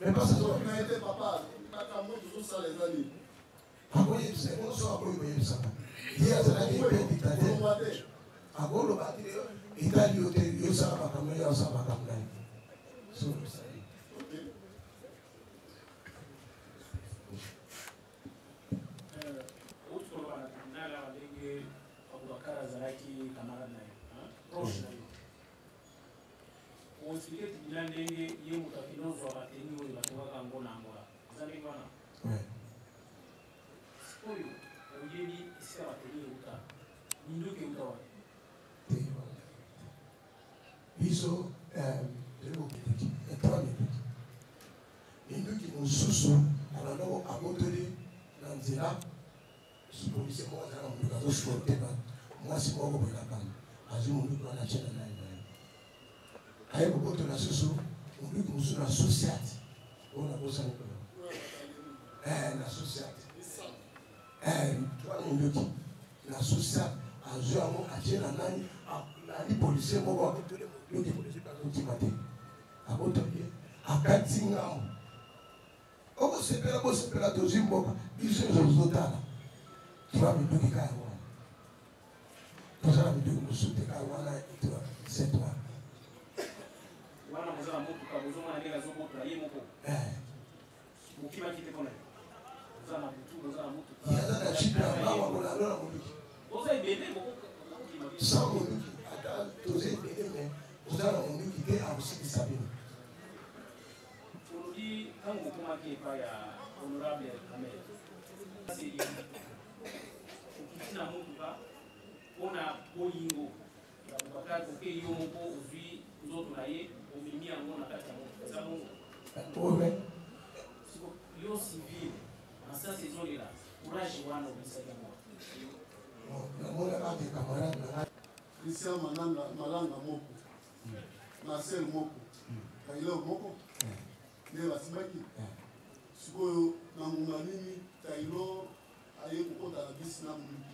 mais pas ça papa on explique que tu l'as dit, il y a un mot soit tenu au niveau de la Angola. Vous allez voir. Oui. Au lieu de se faire tenir au cas, il nous qui est ils sont qui nous sous alors à côté dans Zéla, ce policier moi dans le moi c'est moi qui la azul nous la chaîne là ayo ko na susu on dit que na société on a besoin na société toi on dit la société azul amo achena nani la policier mo ko le policier ka ultimate aboto akati ngamo oko sepela tozimboka biso zozotala tuwa biduki kaya wana tozala biduki musute kaya wana itwa setwa wana mozala motu kabozo mwana ndenge azobota ye moko mokima kite kona ozala na butu ozala motu yazala chipia bawa kolalola moluki oza ebele moko sans moluki ata toza ebele me ozala moluki te akosikisa bino aujourd'hui ntango bokomaki epai ya honorable Kamere okiti na motuka mpona boyingo ya bobakari koke yo moko ozwi nzoto na ye omemi yango na kati ya motuka eza bongo yo civil na sens ezolela courage wana obisaki yango namonaka te camarade na Christian Malanga moko Marcel moko Kailo moko nde basimaki sikoyo na ngonga nini Kailo aye kokota na bisi na moluki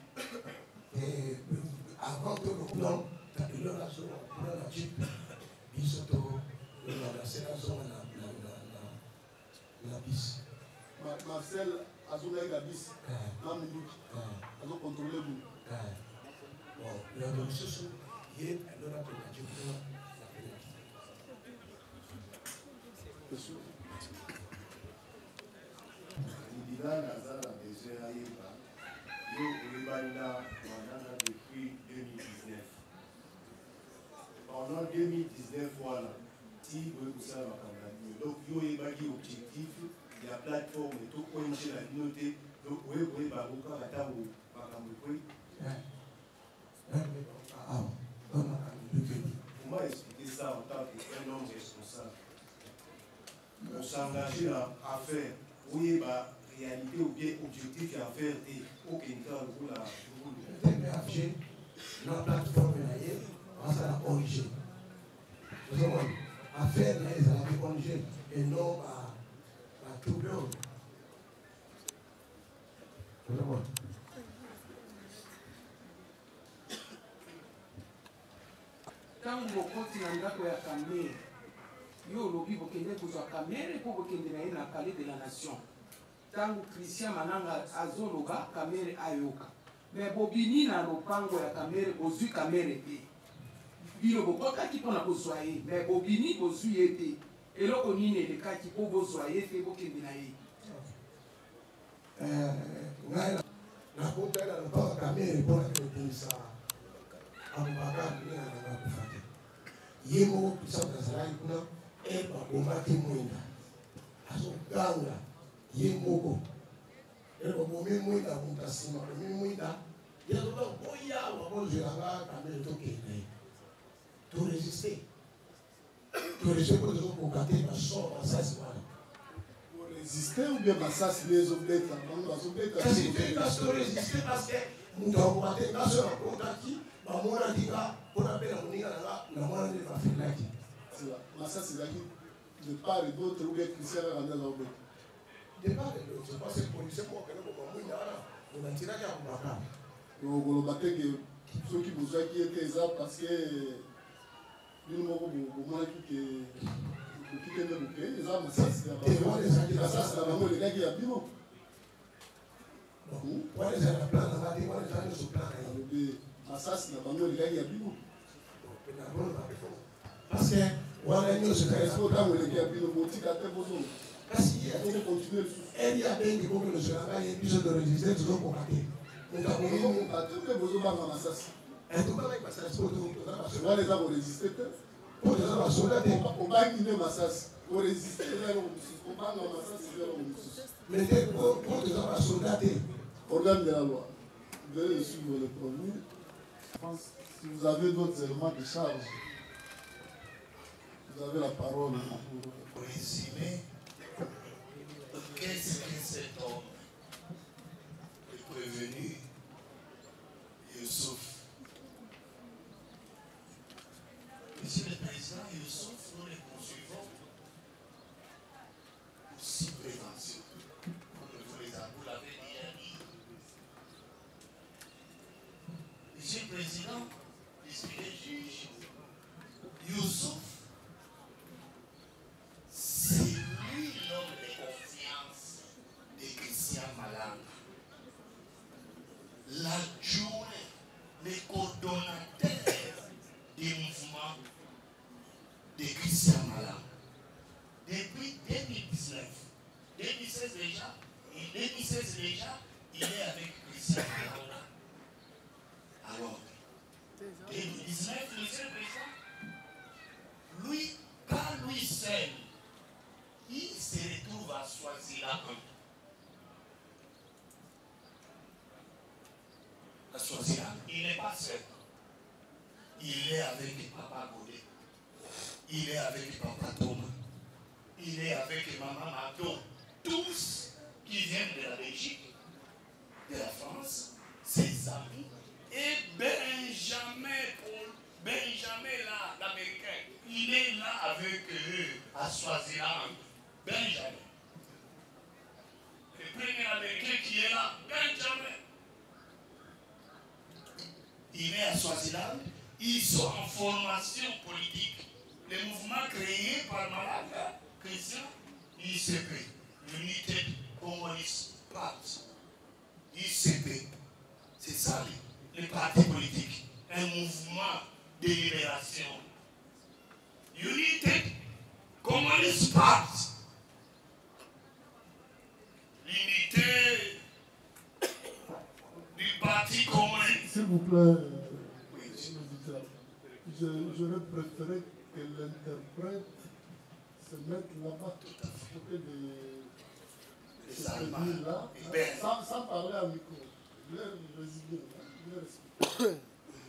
avant que le plan Kailo la zone na chip biso to la sera zone na bisi Marcel azongai ka bisi na moluki azo contrôler vous bon le susu ye alora to na chip Libida Nazara déjà Yeba, yo Ribanda Manana depuis 2019. Pendant 2019, voilà, si vous avez ça donc yo Yebagi objectif, il y a plateforme et tout pour engager la communauté, donc vous pouvez baroka kata ou bakamukoi. Comment expliquer ça en tant qu'un homme responsable? On s'engager à faire, oui, bah, réalité ou bien objectif à faire et aucun cas pour la la plateforme à la origine. Nous avons affaire à la origine et non à tout le monde. Tangu bokoti na ndako ya Kamere yo lobi bokende kozwa Kamere po bokende na ye na Palais de la Nation tangu Christian Malanga azoloba Kamere ayoka mais bobini na lopango ya Kamere bozwi Kamere te bino bokokaki mpona kozwa ye mais bobini bozwi ye te eloko nini elekaki po bozwa ye te bokende na ye ngai nakotala lopango Kamere mpona kobimisa Abubakar ni na kufanya yemo kusaka zalai kuna babomaki mwinda azoganga yemoko bomi mwinda kumtasima bomi mwinda yazoba boya wabozwelanga Kamere tokende to résister résister pour gâter ma soeur, ma sasse. Pour résister ou bien ma sasse, les obètes. Qu'est-ce qui fait que résister parce que nous avons maté la soeur en contact qui, ma mona diga, on appelle la monia là, la mona de ma fille là. C'est là. Ma sasse, c'est là qui, de part et d'autre, ou bien Christian a rendu la obète. De part et d'autre, c'est pas ces policiers moi que nous avons là, on a tiré à Boubaka. Le bateau que ceux qui vous ont qui étaient là parce que nous avons qui est le bouquet, les armes, ça c'est la maman, les gars qui habitent. Moi, les gens plan dans la moi, les gens sont plan. Ça c'est la maman, les gars qui habitent. Parce que, voilà, nous sommes très importants, les gars qui habitent, le motif à tel besoin. Parce qu'il y a des continuer. Il y a des gens qui sont là, il y a des gens de résister, toujours pour rater. Nous avons que besoin dans la sasse. Et tout le monde va s'asseoir pour les gens résister. Pour les gens soldat, on va guider ma sasse. Pour résister, on va dans ma sasse. Mais pour les gens soldats, organe de la loi. Vous allez suivre le premier. Je pense que si vous avez d'autres éléments de charge, vous avez la parole pour résumer. Qu'est-ce que cet homme est prévenu Youssouf? Monsieur le Président, Youssouf, nous les poursuivons pour six préventions. Vous l'avez dit. Monsieur le Président, distingué juge, Youssouf, c'est lui l'homme de confiance de Christian Malanga. L'adjoint, le coordonnateur du mouvement de Christian Malanga. Depuis 2019, 2016 déjà, il est avec Christian Malanga. Alors, 2019, monsieur le Président, lui, pas lui seul, il se retrouve à Swaziland. À Swaziland, il n'est pas seul. Il est avec Papa Godet. Il est avec Papa Thomas. Il est avec Maman Mado. Tous qui viennent de la Belgique, de la France, ses amis. Et Benjamin là, l'Américain, il est là avec eux à Swaziland. Benjamin. Le premier Américain qui est là, Benjamin. Il est à Swaziland. Ils sont en formation politique. Le mouvement créé par Malanga, Christian, ICP, United Communist Party. ICP. C'est ça, les partis politiques. Un mouvement de libération. United Communist Party. L'unité du parti communiste. S'il vous plaît, j'aurais préféré que l'interprète se mette là-bas, à côté de ces là, sans parler à micro. Je vais résigner, je vais respecter.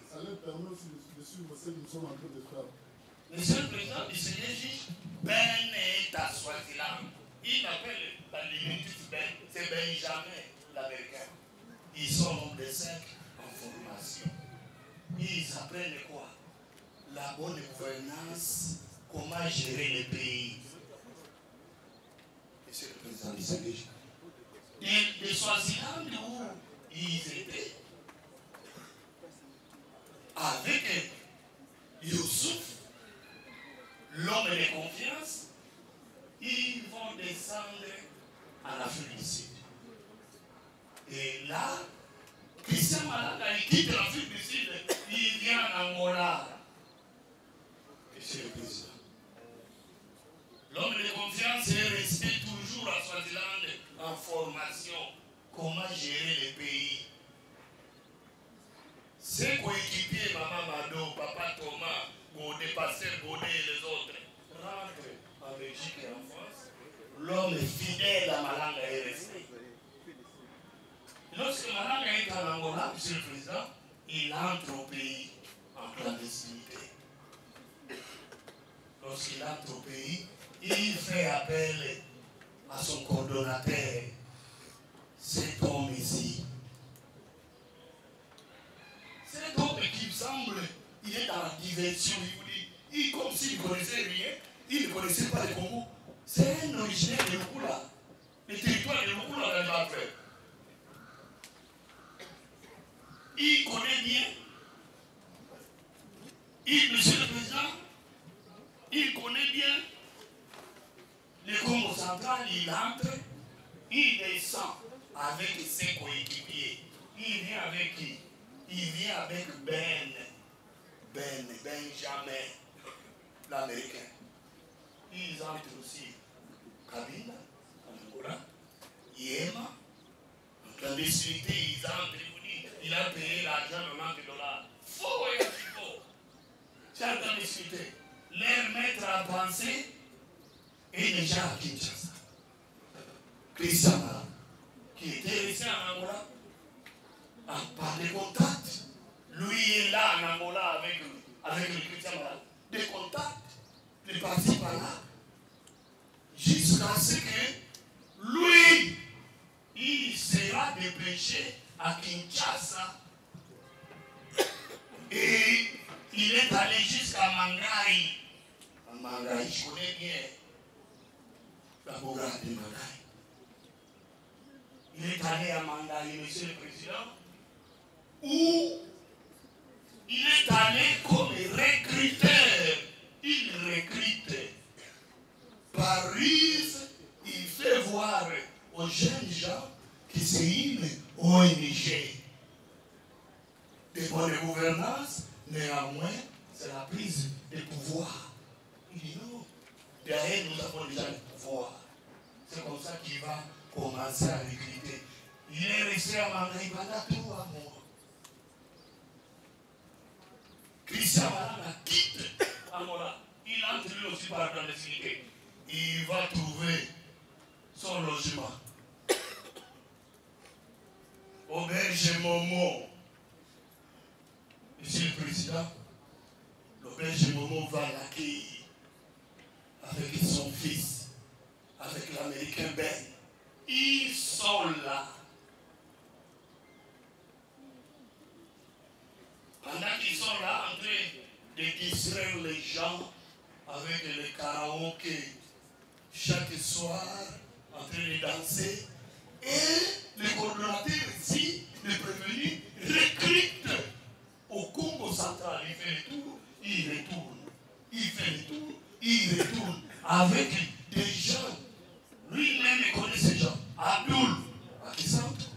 Ça leur permet aussi de suivre ce que nous sommes en train de faire. Monsieur le Président du Seigneur juge, Ben est à Swaziland. Il appelle la diminutif Ben, c'est Benjamin, l'Américain. Ils sont nombre de 5 en formation. Ils apprennent quoi? La bonne gouvernance, comment gérer le pays. Monsieur le Président du Seigneur juge. Et de Swaziland où ils étaient, avec Youssouf, l'homme de confiance, ils vont descendre en Afrique du Sud. Et là, Christian Malanga, il quitte l'Afrique du Sud, il vient en Angola. Monsieur le Président. L'homme de confiance est resté toujours à Swaziland en formation. Comment gérer les pays? Ses coéquipiers, Maman Mado, Papa Thomas, Godet, Pasteur Godet et les autres, rentrent en Belgique et en France. L'homme fidèle à Malanga est resté. Lorsque Malanga est en Angola, Monsieur le Président, il entre au pays en clandestinité. lorsqu'il entre au pays, il fait appel à son coordonnateur. Cet homme ici. Cet homme qui semble, il est dans la diversion, il vous dit, comme s'il ne connaissait rien, il ne connaissait pas le Congo. C'est un originaire de Lukula. Le territoire de Lukula dans l'Afrique. Il connaît bien. Monsieur le Président, il connaît bien le Congo central, il entre, il descend avec ses coéquipiers. Il vient avec qui? Il vient avec Benjamin, l'Américain. Ils entrent aussi Kabila, Angola, Yéma. En clandestinité, ils entrent, il a payé l'argent de $90. Faux et faux. C'est la clandestinité. Leur maître à penser est déjà à Kinshasa. Christian Mara, qui était resté en Angola, par des contacts. Lui est là en Angola avec le Christian Mara. Des contacts, des partis par là. Jusqu'à ce que lui, il sera dépêché à Kinshasa. Et il est allé jusqu'à Mangaï. En Mangaï, je connais bien la programme de Mangaï. Il est allé à Mangaï, Monsieur le Président, où il est allé comme recruteur. Il recrute. Par ruse, il fait voir aux jeunes gens que c'est une ONG de bonne gouvernance, néanmoins, c'est la prise de pouvoir. Il dit non, derrière nous avons déjà le pouvoir. C'est comme ça qu'il va commencer à recruter. Il est resté à Mangaï pendant 3 mois. Christian Malala quitte Angola. Il entre lui aussi par la clandestinité. Il va trouver son logement. Auberge Momo. Monsieur le Président, l'auberge Momo va l'accueillir avec son fils, avec l'Américain Ben. Ils sont là. Pendant qu'ils sont là, en train de distraire les gens avec le karaoké chaque soir, en train de danser, et le coordonnateur ici, le prévenu, recrute au Congo central. Il fait le tour, il retourne. Il fait le tour, il retourne avec des gens. Lui-même connaît ces gens. Abdul, à qui centre.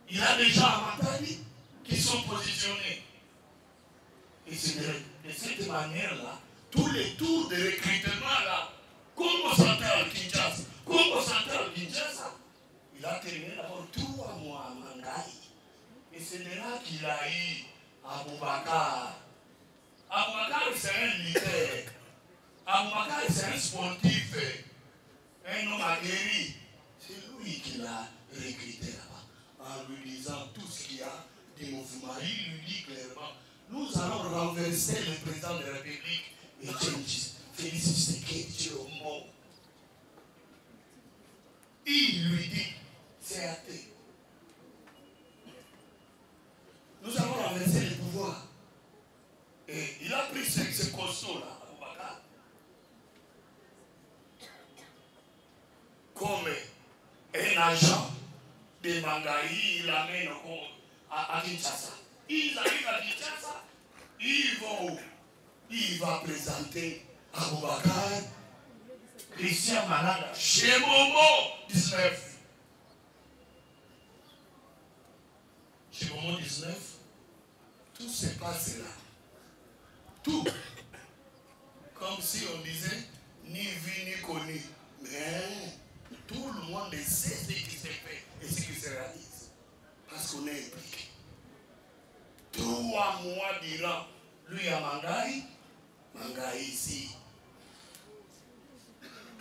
Il a des gens à Matadi qui sont positionnés. Et c'est de cette manière-là, tous les tours de recrutement là, Congo central Kinshasa, Congo central Kinshasa, il a terminé d'abord 3 mois à Mangaï. Et c'est de là qu'il a eu Aboubakar. Aboubakar, c'est un militaire. Aboubakar, c'est un sportif. Un homme aguerri. C'est lui qui l'a recruté là-bas. En lui disant tout ce qu'il y a des mouvements. Il lui dit clairement, nous allons renverser le président de la République et Félix Tshisekedi Tshilombo. Il lui dit, c'est athée. Nous avons renversé le pouvoir. Et il a pris ce costaud-là, Aboubakar, comme un agent de Mangaï, il l'amène à Kinshasa. Ils arrivent à Kinshasa, ils vont où? Il va présenter Aboubakar, Christian Malala, chez Momo 19. Chez Momo 19, tout se passe là. Tout. Comme si on disait, ni vu ni connu. Mais tout le monde sait ce qui se fait et ce qui se réalise. Parce qu'on est impliqué. 3 mois durant, lui à Mangaï, Mangaï ici.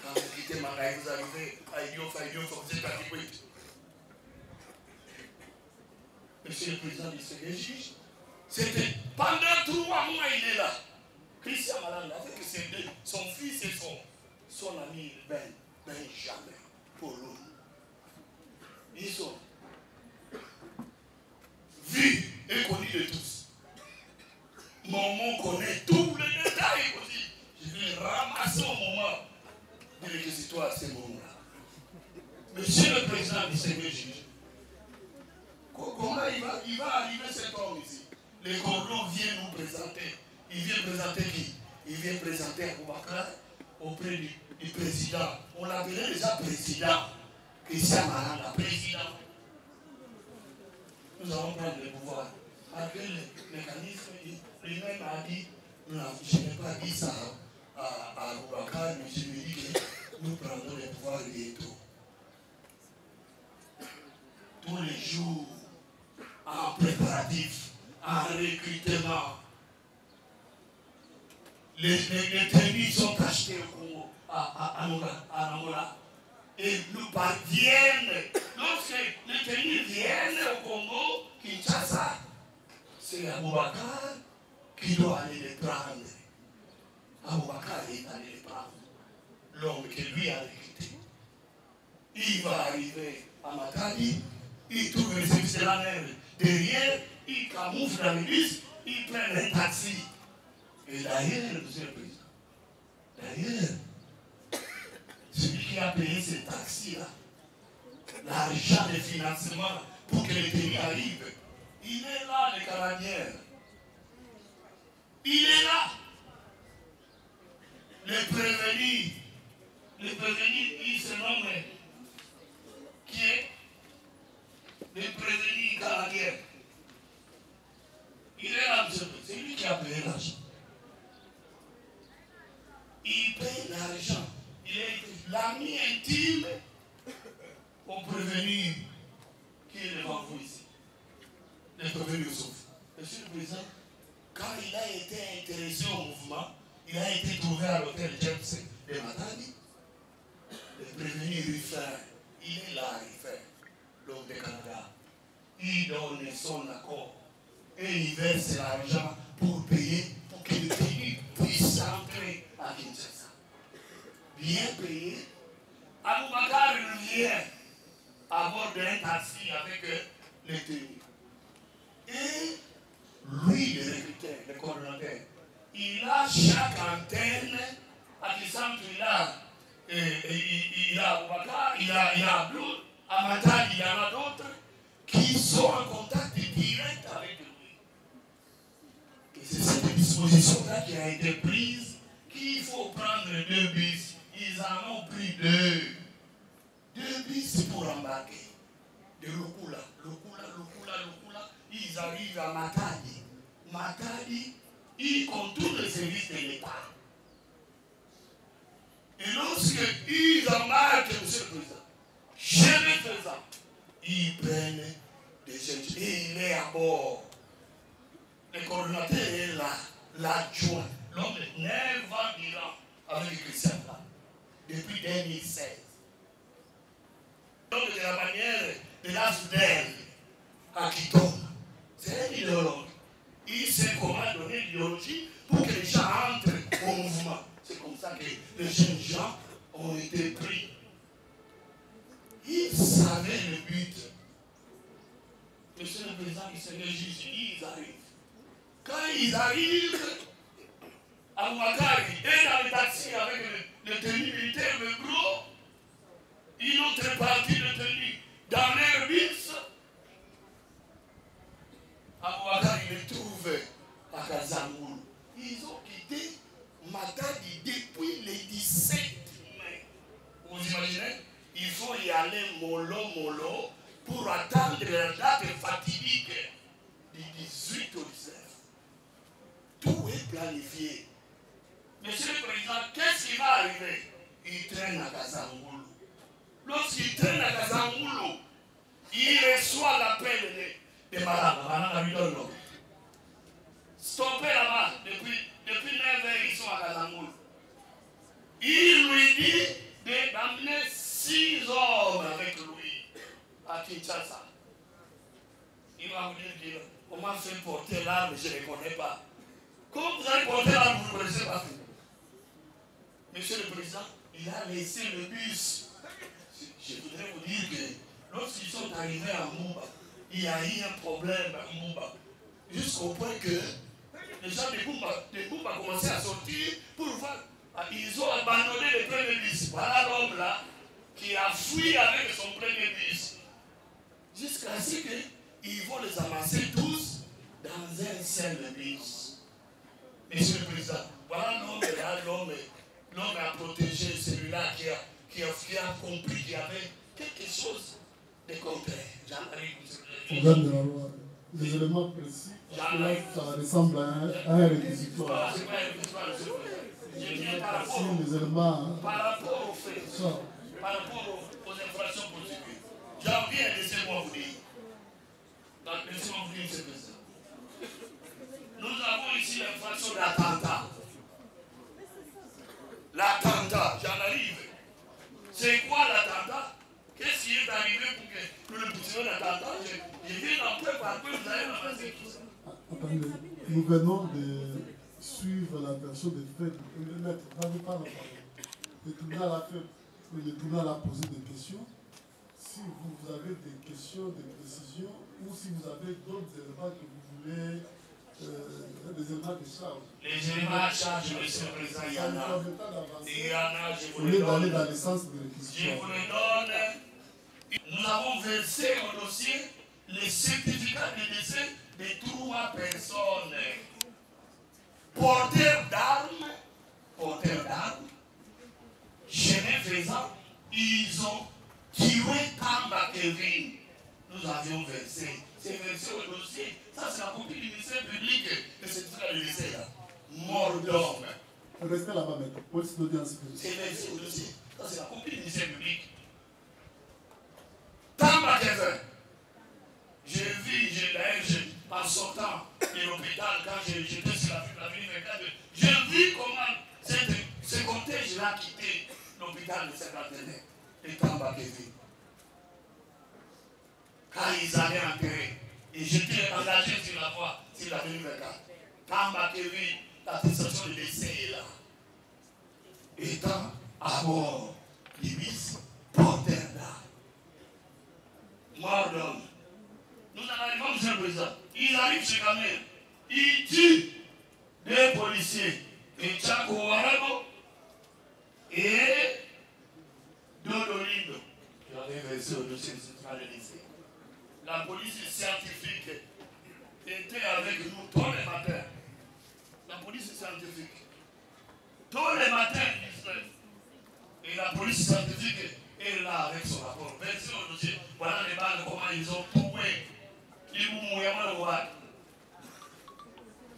Quand vous quittez Mangaï, vous arrivez à Idiofa, vous êtes à Kikwit. Monsieur le Président du CDJ, c'était pendant 3 mois, il est là. Christian Malanda, avec ses deux, son fils et son ami Benjamin, pour l'homme. Ils sont vus et connus de tous. Maman connaît tous les détails aussi. Je vais ramasser au moment de l'exécutoire à ce moment-là. Monsieur le Président du Seigneur juge, comment il va arriver cet homme ici? Les Gordons viennent nous présenter. Il vient présenter qui? Il vient présenter Aboubakar auprès du président. On l'appelait déjà président. Christian Malanda, président. Nous allons prendre le pouvoir. Après le mécanisme, lui-même a dit, je n'ai pas dit ça à Aboubakar, mais je lui ai dit que nous prendrons le pouvoir bientôt. Tous les jours, en préparatif, en recrutement, les tenues sont achetées au Congo, à Angola. Et nous parviennent, lorsque les tenues viennent au Congo, Kinshasa, c'est Aboubakar qui doit aller les prendre. Aboubakar est allé les prendre. L'homme que lui a recruté. Il va arriver à Matadi, il trouve les services de la mer derrière, il camoufle dans le bus, il prend un taxi. Et d'ailleurs, monsieur le Président, d'ailleurs, celui qui a payé ce taxi-là, l'argent de financement pour que les pays arrivent, il est là, le Canadien. Il est là. Le prévenu, il se nomme qui est le prévenu canadien. Il est là, monsieur. C'est lui qui a payé l'argent. Il paye l'argent. Il est l'ami intime au prévenu qui est devant vous ici. Le prévenu sauf. Monsieur le Président, quand il a été intéressé au mouvement, il a été trouvé à l'hôtel James de Matadi. Le prévenu Riffer, il est là, Riffer, l'homme de Canada. Il donne son accord et il verse l'argent pour payer, pour que le pays puisse entrer à Kinshasa. Bien payé. Aboubakar revient à bord d'un taxi avec les tenues. Et lui, le recruteur, le coordonnateur, il a chaque antenne, à Kissamtou, il a Aboubakar, il a Abdou, à Matadi, il y en a d'autres qui sont en contact direct avec lui. Et c'est cette disposition-là qui a été prise, qu'il faut prendre 2 bus. Ils en ont pris 2. 2 bus pour embarquer. De Lukula. Ils arrivent à Matadi. Matadi, ils contournent le service de l'État. Et lorsqu'ils embarquent, monsieur le Président, jamais faisant, ils prennent des jeunes. Et il est à bord. Le coordonnateur est là, l'adjoint. L'homme de 9 ans d'Iran avec Christian là, depuis 2016. L'homme de la manière de l'Asdel à Kiton, c'est un idéologue. Il sait comment donner l'idéologie pour que les gens entrent au mouvement. C'est comme ça que les jeunes gens ont été pris. Ils savaient le but. Monsieur le Président, il se juge, ils arrivent. Quand ils arrivent, Aboubakar est dans le taxi avec le tenue militaire, le gros, une autre partie de tenue dans leur bus. Aboubakar, il les trouve à Kazangoulou. Ils ont quitté Matadi depuis le 17 mai. Vous imaginez? Il faut y aller mollo pour attendre la date fatidique du 18 au 19. Tout est planifié. Monsieur le Président, qu'est-ce qui va arriver? Il traîne à Kazangoulou. Lorsqu'il traîne à Kazangoulou, il reçoit l'appel de Malanga. Stoppez là-bas. Depuis 9 heures, ils sont à Kazangoulou. Il lui dit d'amener 6 hommes avec lui à Kinshasa. Il va vous dire comment faire porter l'arme, je ne les connais pas. Comment vous allez porter là, vous ne connaissez pas? Monsieur le Président, il a laissé le bus. Je voudrais vous dire que lorsqu'ils sont arrivés à Mouba, il y a eu un problème à Mouba. Jusqu'au point que les gens de Mouba commencé à sortir pour voir. Ils ont abandonné le premier bus. Voilà l'homme là qui a fui avec son premier bus. Jusqu'à ce qu'ils vont les amasser tous dans un seul bus. Monsieur le Président, voilà l'homme là, l'homme a protégé celui-là qui a compris qu'il y avait quelque chose de contraire. J'arrive. Les éléments précis, parce que là, ça ressemble à un réquisitoire. C'est pas un réquisitoire, je viens les éléments. Par rapport aux faits, par rapport aux infractions poursuivies. J'en viens, laissez-moi vous dire. Laissez-moi vous dire, M. le Président. Nous avons ici l'infraction d'attentat. L'attentat, j'en arrive. C'est quoi l'attentat? Qu'est-ce qui est arrivé pour que nous le poussions l'attentat? Je viens en peu par peu, vous allez m'avancer tout ça. Attendez, nous venons de suivre la version des faits. Le maître, n'avez pas la parole. Le tribunal a posé des questions. Si vous avez des questions, des précisions, ou si vous avez d'autres éléments que vous voulez, des éléments de charge. Les éléments de charge, monsieur le Président, il y en a. Il y en a, je vous Au les lieu donne. d'aller dans le sens de réquisition. Je vous le donne. Nous avons versé au dossier les certificats de décès de 3 personnes. Porteurs d'armes, chemin faisant, ils ont tué Tamba Kevin. Nous avions versé. C'est versé au dossier. Ça, c'est la copie du ministère public de certificat de décès là. Mort d'homme. Restez là-bas, maître. Police d'audience. C'est versé au dossier. Ça, c'est la copie du ministère public. Tamba Kevin. En sortant de l'hôpital, quand j'étais sur la ville 24, j'ai vu comment ce cortège-là quittait l'hôpital de Saint-Antoine et Tamba Kevin. Quand ils allaient enterrer, et j'étais engagé sur la voie, sur la ville 24. Tamba Kevin, l'attestation de décès est là. Étant à bord du bus, porteur d'armes. Mort d'homme. Nous en arrivons, monsieur le Président. Ils arrivent chez Kamel. Ils tuent des policiers. Et Tchako Warago et Dodo Lindo. J'avais versé au dossier central de lycée. La police scientifique était avec nous tous les matins. La police scientifique. Tous les matins, et la police scientifique est là avec son rapport. Versé au dossier. Voilà les balles, comment ils ont trouvé.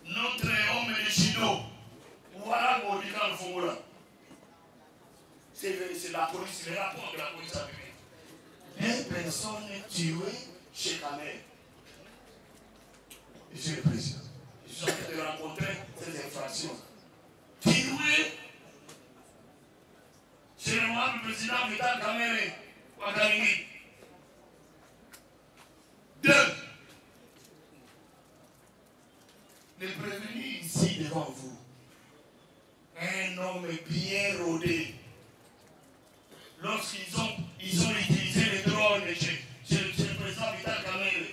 Notre homme de Chino, voilà le Fongola. C'est la police, les rapports de la police a vu. Des personnes tuées chez Kamel. Monsieur le Président, je suis en train de rencontrer ces infractions. Tuées chez le président Vital Kamel Ouagadougou. 2. Les prévenus ici devant vous, un homme bien rodé, lorsqu'ils ont utilisé les drones chez le président Vital Kamel,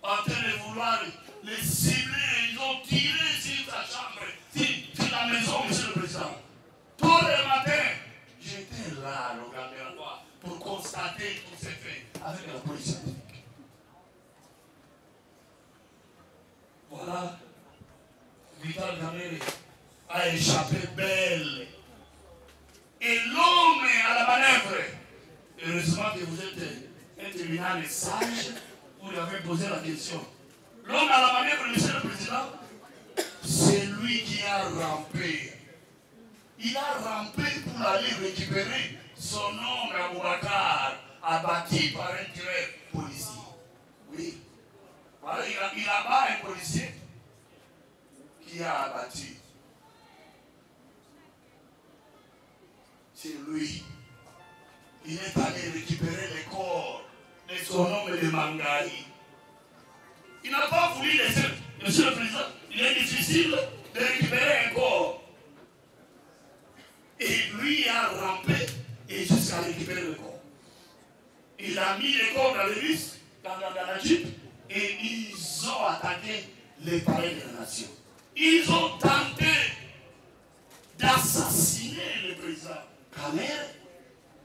en train de vouloir les cibler, ils ont tiré sur sa chambre, sur la maison, monsieur le président. Tous les matins, j'étais là, le caméra, pour constater tous ces faits avec la police scientifique. Voilà. Vital Kamel a échappé belle. Et l'homme à la manœuvre. Heureusement que vous êtes un tribunal sage, vous lui avez posé la question. L'homme à la manœuvre, monsieur le Président, c'est lui qui a rampé. Il a rampé pour aller récupérer son homme Aboubakar, abattu par un tueur policier. Oui. Voilà, il abat un policier qui a abattu. C'est lui. Il est allé récupérer les corps de son homme de Mangaï. Il n'a pas voulu laisser, monsieur le Président, il est difficile de récupérer un corps. Et lui a rampé et jusqu'à récupérer le corps. Il a mis le corps dans le bus, dans la jeep, et ils ont attaqué les palais de la nation. Ils ont tenté d'assassiner le président Kamer.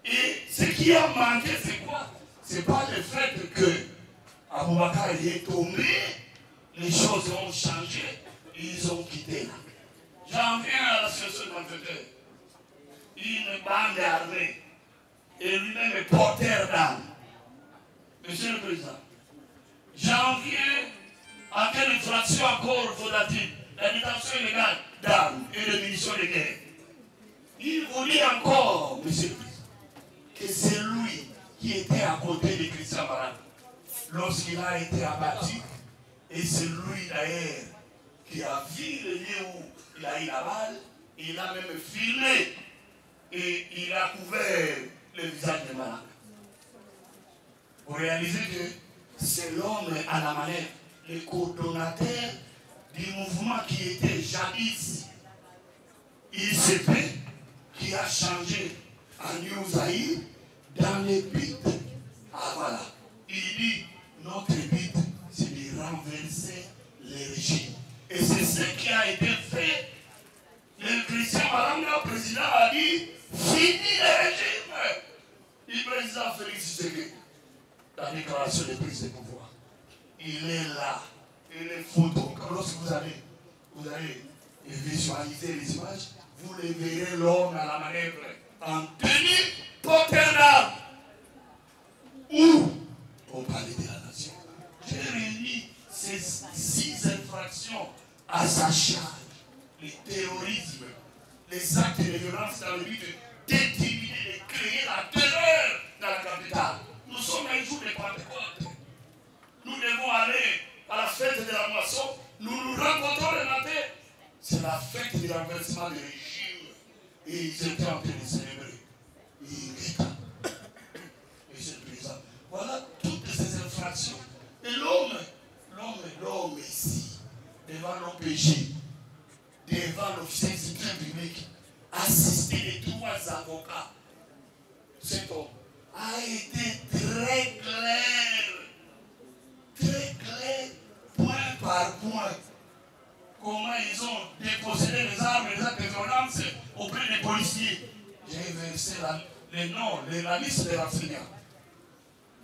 Et ce qui a manqué, c'est quoi? C'est pas le fait que Aboubakar est tombé, les choses ont changé, ils ont quitté là. J'en viens à la situation de malfaiteur. Une bande armée et lui-même est porteur d'armes. Monsieur le Président, j'en viens à quelle infraction encore faudra-t-il? La détention illégale d'armes et de munitions de guerre. Il vous dit encore, Monsieur le Président, que c'est lui qui était à côté de Christian Barade lorsqu'il a été abattu. Et c'est lui d'ailleurs qui a vu le lieu où il a eu la balle. Il a même filmé et il a couvert le visage de Malak. Vous réalisez que c'est l'homme à la manette, le coordonnateur du mouvement qui était jadis ICP, qui a changé en New Zaïre dans les buts. Ah voilà, il dit notre but c'est de renverser les régimes. Et c'est ce qui a été fait. Le Christian Malanga, le président, a dit fini le régime. Le président Félix Tshisekedi, la déclaration de prise de pouvoir, il est là. Et les photos, lorsque vous allez visualiser les images, vous les verrez l'homme à la manœuvre en tenue porteur d'armes. Ou au palais de la nation. J'ai réuni ces 6 infractions à sa charge. Le terrorisme, les actes de violence dans le but d'intimider, de créer la terreur dans la capitale. Nous sommes un jour de Pentecôte. Nous devons aller à la fête de la moisson. Nous nous rencontrons le matin. C'est la fête du renversement du régime. Et ils étaient en train de célébrer. Monsieur le Président, voilà toutes ces infractions. Et l'homme ici, devant l'OPJ, devant l'officier exécutif public, assisté de 3 avocats, cet homme a été très clair, point par point, comment ils ont dépossédé les armes et les actes de violence auprès des policiers. J'ai versé les noms, la liste des renseignements.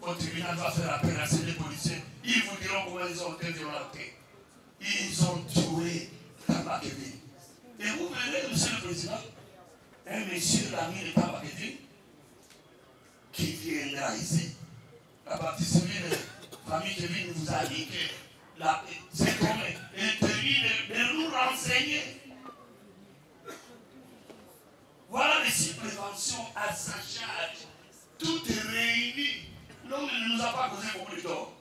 Au tribunal va faire appel à ces policiers. Ils vous diront comment ils ont été violentés. Ils ont tué Tambakeville. Et vous verrez, Monsieur le Président, un monsieur, l'ami de Tambakeville, qui viendra ici. La partie civile, famille Kevin vous a dit que cet homme est tenu de nous renseigner. Voilà les 6 préventions à sa charge. Tout est réuni. L'homme ne nous a pas causé beaucoup de tort.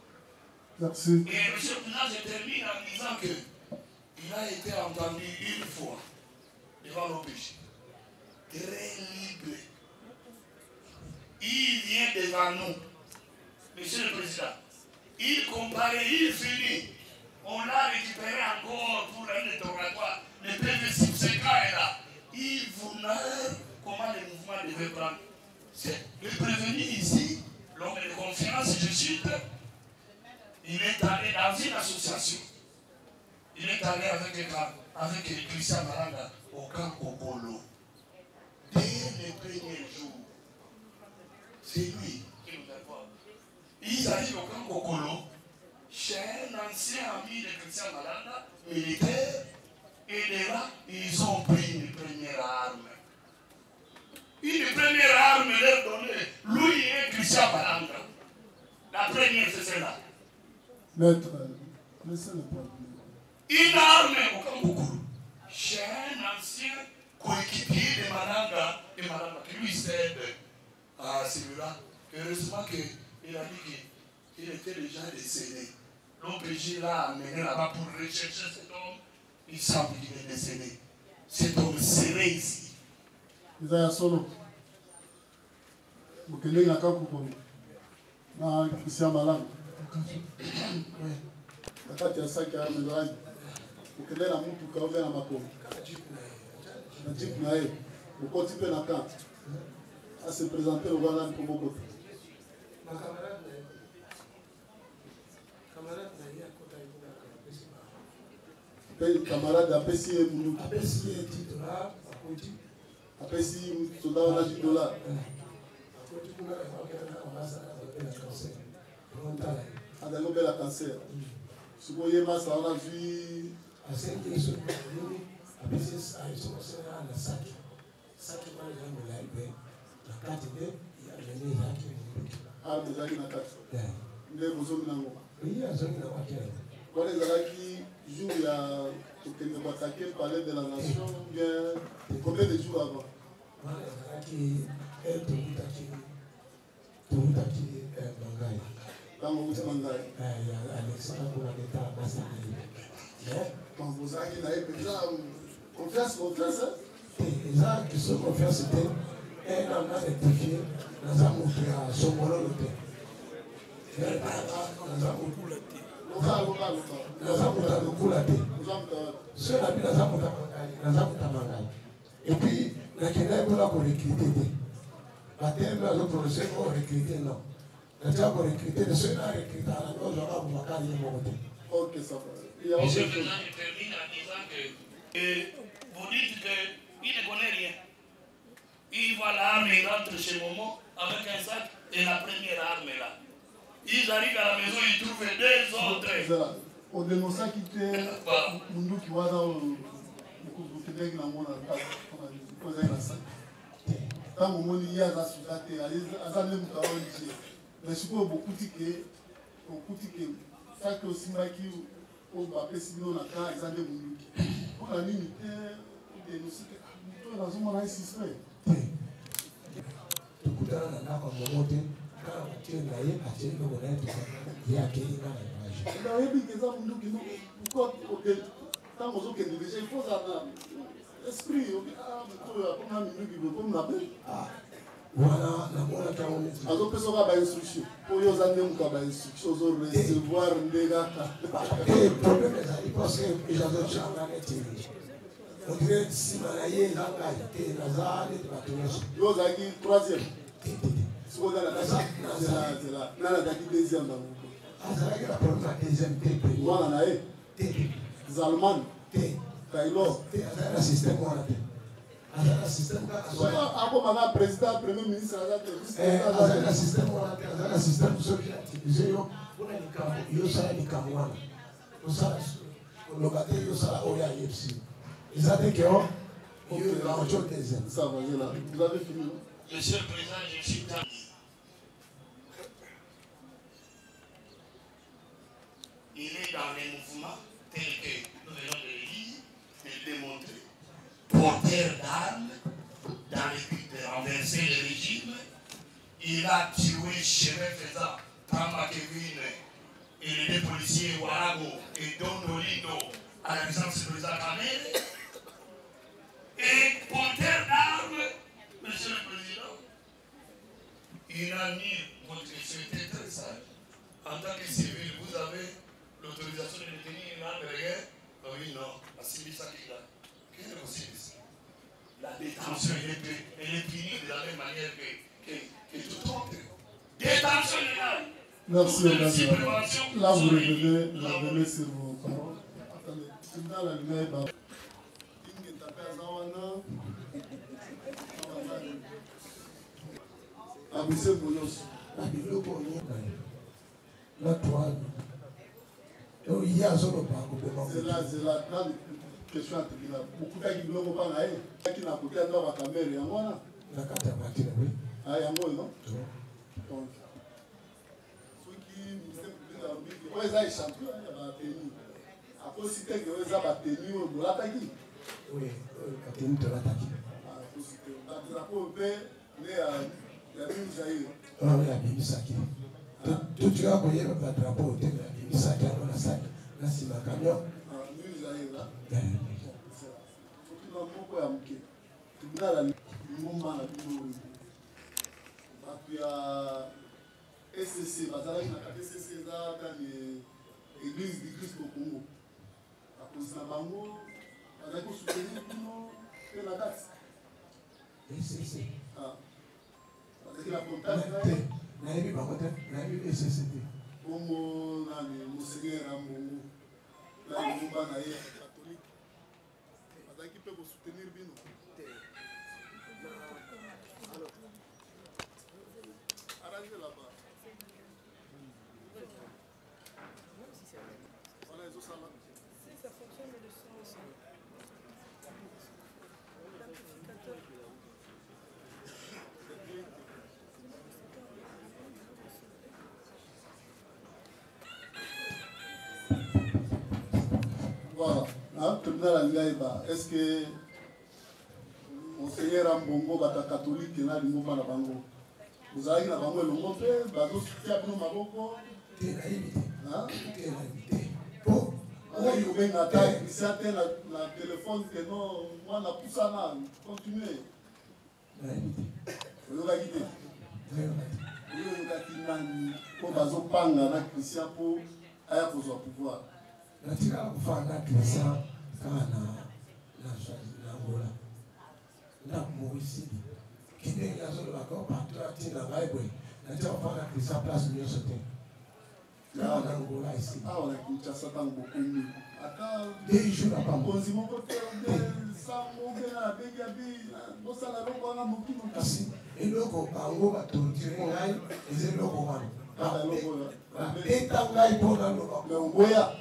Merci. Et Monsieur le Président, je termine en disant qu'il a été entendu une fois devant l'OPJ. Très libre. Il vient devant nous. Monsieur le Président, il comparait, il finit. On l'a récupéré encore pour un interrogatoire. Le PV subséquent est là. Il vous narre comment le mouvement devait prendre. Le prévenu ici, l'homme de confiance, je cite, il est allé dans une association. Il est allé avec Christian Malanga au camp Kokolo. Dès les premiers jours, c'est lui qui nous a vu. Ils arrivent au camp Kokolo chez un ancien ami de Christian Malanga, militaire, et de là, ils ont pris une première arme. Une première arme leur donnée, lui et Christian Malanga. La première, c'est celle-là. Maître, laissez-le parler. Une arme au camp Kokolo chez un ancien coéquipier de Malanga, qui lui cède à celui-là. Heureusement qu'il a dit qu'il était déjà décédé. L'OPJ l'a amené là-bas pour rechercher cet homme. Il semble qu'il est décédé. Cet homme serait ici. Vous avez un solo. Vous avez un Kakoukou. Non, Christian Malanga. La carte est ça qui a un médaille. okende na mutuka obe na makomi na jipe na ye okoti mpe na camp ase présenter loba nani mpo bokota mpe camarade apesi ye munduki apesi soda wana $10 azali obela cancer sikoyo ye masa wana zwi arme ezalaki na kati nde bozomi nango wana ezalaki jour ya kokende koatake palais de la nation bien combien de jours avant ntango outi mangai bozalaki na ye mpenza confiance eza kiso confiance te nanga rectifie naza moto ya songololo te naza moto ya lokula te so nabi naza moto ya mangai epuis nakendaki mpona korekrite te bateme azoprononce ko rekrite non natia korekrite te so na rekrite ala ozwaka bobakali ye moko te. Monsieur le Président, je termine en disant que vous dites qu'il ne connaît rien. Il voit l'arme, il rentre chez Momo avec un sac et la première arme est là. Ils arrivent à la maison, ils trouvent deux autres. odenosaki te munduki wana okendeki nango ozali na saki ntango omoni ye aza suka te aza nde moto aolie mais sikoyo bokuti ke saki osimbaki oyo bapesi bino na ka eza nde munduki mpona nini te odenosiki moto oyo nazomona ye suspect tokutana na ndako mongo te kaka batie na ye atie eloko na ye ye akei nga na image nayebi ke eza munduki ntango ozokende deja ifo ozala na esprit moto oyo akoma minduki bokomi na be wana namonaki yango neti azopesa oka bainstruction mpo oyo oza nde moto ya bainstruction ozoresevoir nde kaka problème ezali parce que ezazocanga neti odire nsima na ye eza ngai te naza neti bato nyonso yo ozalaki troisième soki oza nzela nani azalaki deuxième bango azalaki na problème na deuxième te mwana na ye zalman te taylor te azalaki na système wana te azalaki na système kaka akomaka président premier ministre azalaki na système wana te azalaki na système soki atilize yo mpona likambo yosala likambo wana osala oloba te yosala oyo ayebisi eza te ke o oyo deuxième. Ça va, vous avez fini. Monsieur le Président, je suis tanné. Il est dans les mouvements tels que nous venons de le lire et de démontrer. Porteur d'armes dans le but de renverser le régime. Il a tué chemin faisant Tamba Kevin et les deux policiers Warago et Don Olindo à la puissance du président Kamere. Et porteur d'armes, Monsieur le Président, il a mis votre société très sage. En tant que civil, vous avez l'autorisation de détenir une arme de guerre? Oui, non. La civile, ça qui est là. Qu'est-ce que c'est ici? La détention, elle est punie de la même manière que tout autre. Détention légale. Merci, là, vous revenez sur vos paroles. Attendez, c'est dans la lumière. abuse bonoso na biloko na toile oyo ye azoloba koboma zela na question atekila bokutaki biloko mpa na ye aki na kote ata bakamere yango wana na kati ya makila wi yango oyo non donc soki ministère public alobiki oyo eza échantillon ya bateni akosi teke oyo eza bateni oyo bolataki bateni tolataki drapeau mpe nde ya Jair. oyo abimisaki totika koyeba badrapeau te abimisaki yango na saki na nsima camion soki na moko ya moke tribunal ngomba na bino oyo bato ya SCC bazalaki na kati SCC eza kani église du Christ au Congo bakonzi na bango bazali kosoutenir bino mpe na kati bazalaki na contact nayebi bango te nayebi SCT bongo nani monseigneur Ambongo nani ngumba na ye catholique bazalaki mpe kosoutenir bino arrangez là-bas voilà ils ont ça là. Si ça fonctionne le son aussi. L'amplificateur. Voilà, terminal à Ngaïba. Est-ce que Monseigneur Ambongo bata catholique na lingomba na bango? Vous avez na bango longo pe bazo soutien bino maboko. Oui, on a taille, la téléphone que non, moi na poussa na continuer. Vous avez guidé. Vous avez nani pour bazo panga na Christian pour aya kozwa pouvoir. natika kufanya Christian kama na ngola na Moïse kinde yazo la ko patra tina ngaibo natika kufanya Christian place mieux sauter kama na ngola ici Ah on a Kinshasa tango beaucoup ata des jours à pas konzi moko te sango bena begi abi bosala longo na mokino kasi eloko bango batonti ngai ezelo wana ata longo eta ngai pona lo le ngoya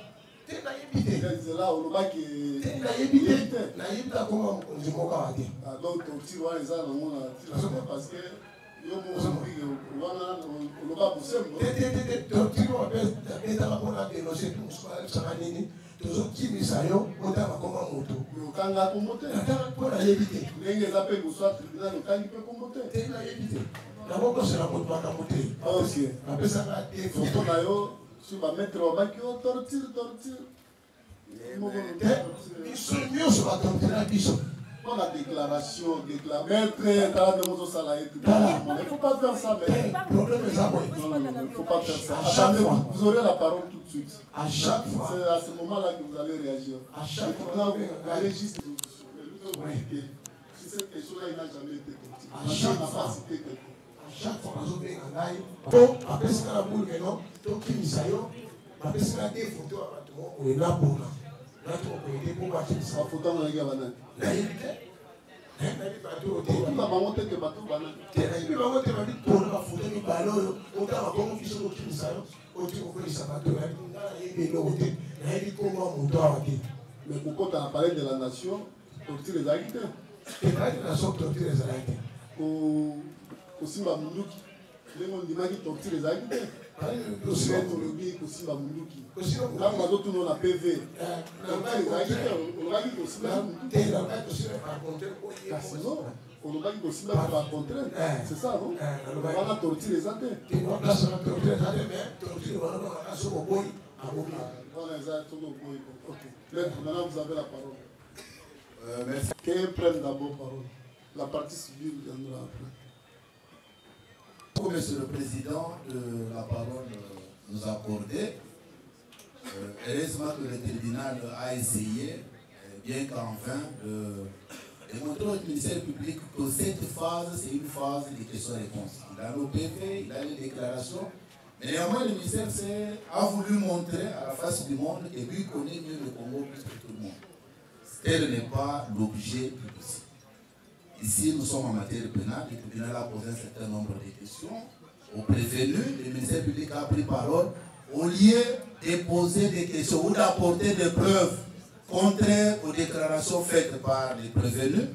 tena yebite là on va qui tena yebite na yebita koma mokonzi moko ate donc torture wana eza nango na parce que yo mozambique wana oloba bosembo te torture wape eta bakona dénoncer tout ça nini tozokimisa yo ota bakoma moto okanga kombo te ata mpona yebi te ndenge eza mpe koswa tribunal okangi mpe kombo te te nayebi te nakokosela moto makambo te bapesaka te foto na yo sur bametre babaki o torture biso nyonso batortira biso mpona déclaration maître tala nde mozosala ye il faut pas faire ça mais problème eza boye il faut pas faire ça À chaque fois. vous aurez la parole tout de suite à chaque fois c'est à ce moment là que vous allez réagir à chaque fois là vous allez juste si cette question là il n'a jamais été À chaque n'a fois. pas cité quelqu'un chaque fois bazobenga ngai po bapesaka na bulkeno tokimisa yo bapesaka te foto ya bato moko ena mpona natokokoyede mpo bakimisa bafoto amonaki ya banani nayebi te nayebi bato te okuna bango te ke bato banani te nayebi bango te babi mpona bafoto mibale oyo otala bongo biso kokimisa yo oti kokolisa bato nga nayebi eloko te nayebi komwa moto awa te mais kokota na palais de la nation torture ezalaki te ezalaki na so torture ezalaki te kosimba munduki ndenge ondimaki torture ezalaki te olobi kosimba munduki ntango bazotuna na pv ezalaki te olobaki kosimba kasi non olobaki kosimba par contrainte c'est ça non wana torture eza te wana eza toko boyi ok maître maintenant vous avez la parole Merci. Qu'ils prennent d'abord parole la partie civile viendra après. Monsieur le Président de la parole nous accorder. Heureusement que le tribunal a essayé, bien qu'enfin, de démontrer au ministère public que cette phase, c'est une phase de questions-réponses. Il a nos PV, il a les déclarations, mais néanmoins le ministère a voulu montrer à la face du monde et lui connaît mieux le Congo plus que tout le monde. Tel n'est pas l'objet du dossier. Ici, nous sommes en matière pénale. Le tribunal a posé un certain nombre de questions aux prévenus. Le ministère public a pris parole. Au lieu de poser des questions ou d'apporter des preuves contraires aux déclarations faites par les prévenus,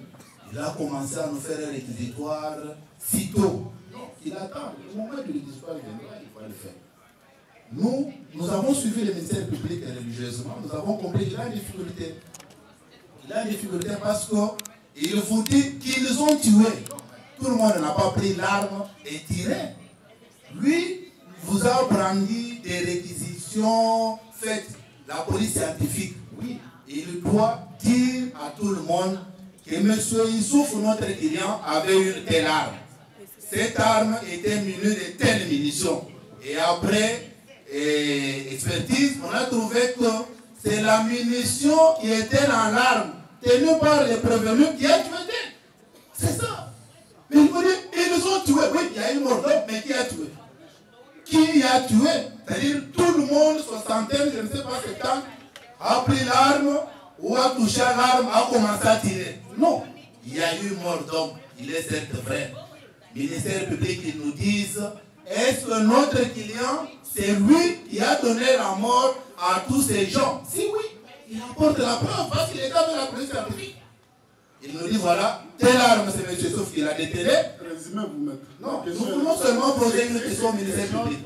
il a commencé à nous faire un réquisitoire sitôt. Il attend. Le moment du réquisitoire viendra, il va le faire. Nous avons suivi le ministère public religieusement. Nous avons compris qu'il a une difficulté. Il a une difficulté parce qu'il vous dit qu'ils ont tué. Tout le monde n'a pas pris l'arme et tiré. Lui vous a brandi des réquisitions faites. La police scientifique, oui, il doit dire à tout le monde que M. Issouf, notre client, avait une telle arme. Cette arme était munie de telles munitions. Et après expertise, on a trouvé que c'est la munition qui était dans l'arme, tenue par les prévenus qui a tué. C'est ça. Mais il faut dire, ils ont tué. Oui, il y a une mort d'homme, mais qui a tué? Qui a tué? C'est-à-dire tout le monde, soixantaine, je ne sais pas ce temps, a pris l'arme ou a touché l'arme, a commencé à tirer. Non, il y a eu mort d'homme. Il est certes vrai. Ministère public, ils nous disent, est-ce que notre client, c'est lui qui a donné la mort à tous ces gens? Si oui, il apporte la preuve parce qu'il est avec la police scientifique. Il nous dit voilà, telle arme c'est M. Souf qui l'a dételé. Résumez vous mettre. Non, nous pouvons seulement poser une question au ministère public.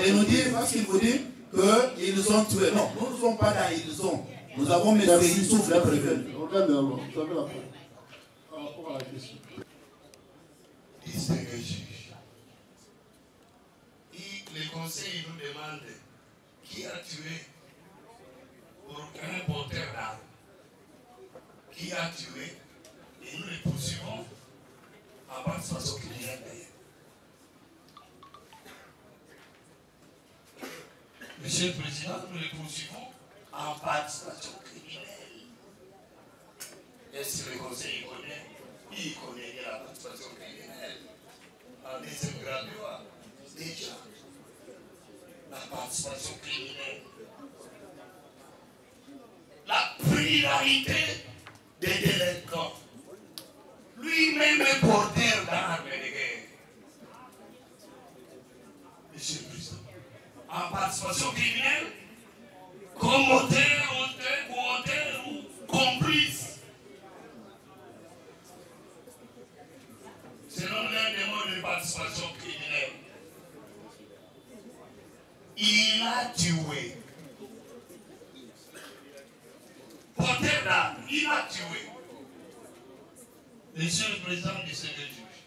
Et nous dire, parce qu'il vous dit qu'ils ont tué. Non, nous ne sommes pas dans ils ont. Nous avons M. Souf la prévenu. Regardez alors, vous avez la parole. Par rapport à la question. Distingué juge. Le conseil nous demande qui a tué pour un porteur d'armes. Qui a tué et nous les poursuivons en participation criminelle d'ailleurs. Monsieur le Président, nous les poursuivons en participation criminelle. Est-ce que le Conseil connaît? Il connaît bien la participation criminelle. En deuxième grade, déjà, la participation criminelle. La pluralité des délinquants. Lui-même est porteur d'armes de guerre. Monsieur le Président, en participation criminelle, comme auteur ou complice. Selon l'un des mots de participation criminelle, il a tué. Porteur d'armes, il a tué. Monsieur le Président du Sénat juge,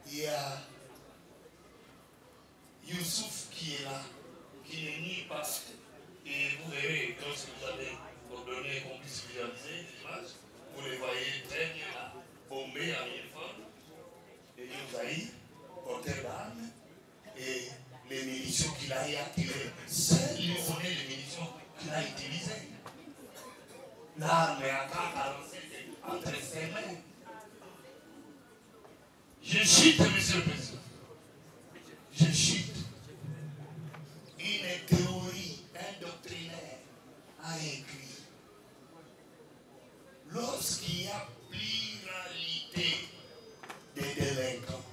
il y a Youssouf qui est là, qui n'est ni pas. Et vous verrez, lorsque vous allez ordonner qu'on puisse visualiser l'image, vous les voyez très bien là, bombé en uniforme, et Yousaï, porteur d'armes, et les munitions qu'il a attirées. Seul lui connaît les munitions qu'il a utilisées. L'arme est encore entre ses mains. Je cite, Monsieur le Président. Je cite. Une théorie, un doctrinaire a écrit. Lorsqu'il y a pluralité des délinquants,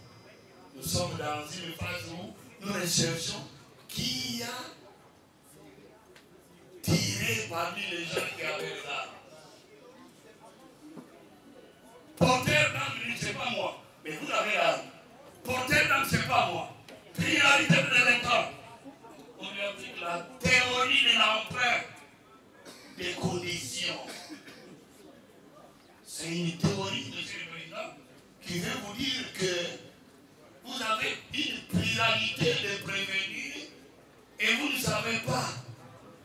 nous sommes dans une phase où nous recherchons qui a tiré parmi les gens qui avaient les armes. Porteur d'armes, ce n'est pas moi, mais vous avez l'arme. Porteur d'armes, ce n'est pas moi. Priorité de délinquants. On lui applique la théorie de l'emprunt des conditions. C'est une théorie, Monsieur le Président, qui veut vous dire que vous avez une pluralité de prévenus et vous ne savez pas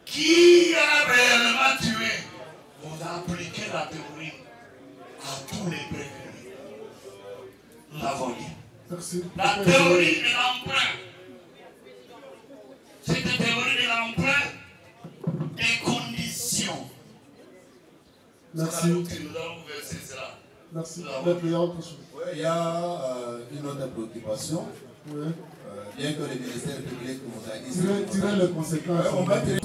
qui a réellement tué. Vous appliquez la théorie à tous les prévenus. Nous l'avons dit. Merci. La théorie de l'emprunt. Cette théorie de l'emprunt des conditions. Merci. Nous allons verser cela. Merci. Il y a une autre préoccupation. Oui. Bien que le ministère public nous a dit. Tirer les conséquences. On va tirer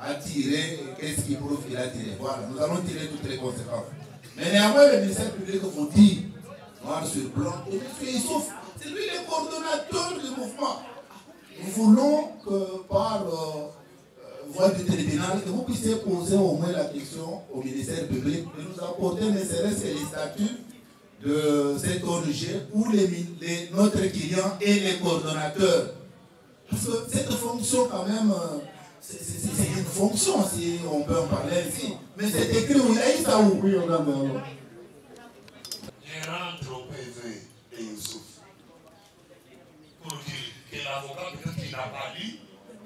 à tirer. Qu'est-ce qui prouve qu'il a tiré? Voilà, nous allons tirer toutes les conséquences. Mais néanmoins, le ministère public vous dit, noir sur blanc, c'est lui le coordonnateur du mouvement. Nous voulons que par voie du tribunal, que vous puissiez poser au moins la question au ministère public de nous apporter ne serait-ce que les statuts de cette ONG où notre client et les coordonnateurs. Parce que cette fonction quand même, c'est une fonction si on peut en parler ainsi. Mais c'est écrit où il a eu ça où? Oui, on a alors. Je rentre au PV de Youssouf pour dire que l'avocat, peut-être qu'il n'a pas lu,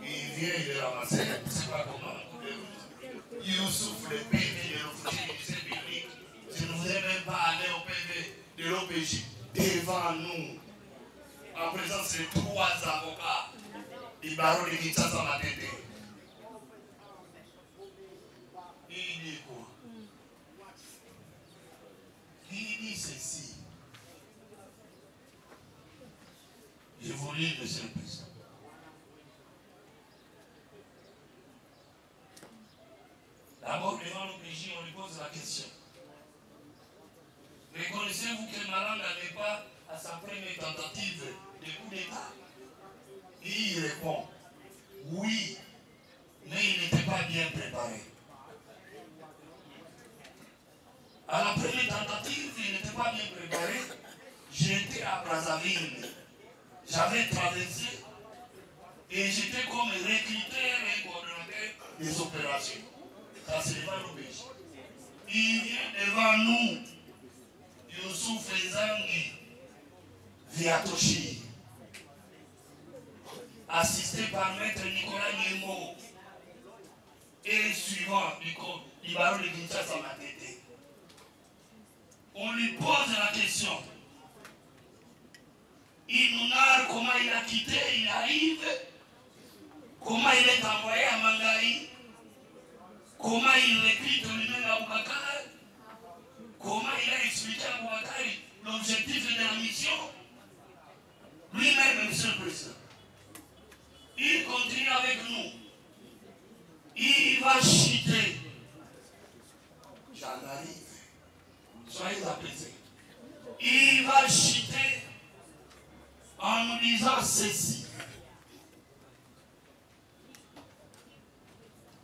il vient de ramasser, je ne sais pas comment, Youssouf, le PV de l'officier du lycée public, je ne voudrais même pas aller au PV de l'OPJ devant nous, en présence de 3 avocats du barreau de Kinshasa Matete. dit ceci. Je vous lis, Monsieur le Président. D'abord, devant l'OPJ, on lui pose la question. Reconnaissez-vous que Malanga n'est pas à sa première tentative de coup d'État? Il répond, oui, mais il n'était pas bien préparé. À la première tentative, il n'était pas bien préparé. J'étais à Brazzaville. J'avais traversé et j'étais comme recruteur et coordonnateur des opérations. Ça, c'est devant l'OPJ. Il vient devant nous, Youssouf Ezangi Viatoshi, assisté par Maître Nicolas Niemo et suivant du baron de Kinshasa Matete. On lui pose la question. Inounar, comment il a quitté, il arrive, comment il est envoyé à Mangaï, comment il recrute lui-même à Boubacar, comment il a expliqué à Boubacar l'objectif de la mission. Lui-même, Monsieur le Président, il continue avec nous. Il va chuter. J'en arrive. Soyez apaisés. Il va chuter en nous disant ceci.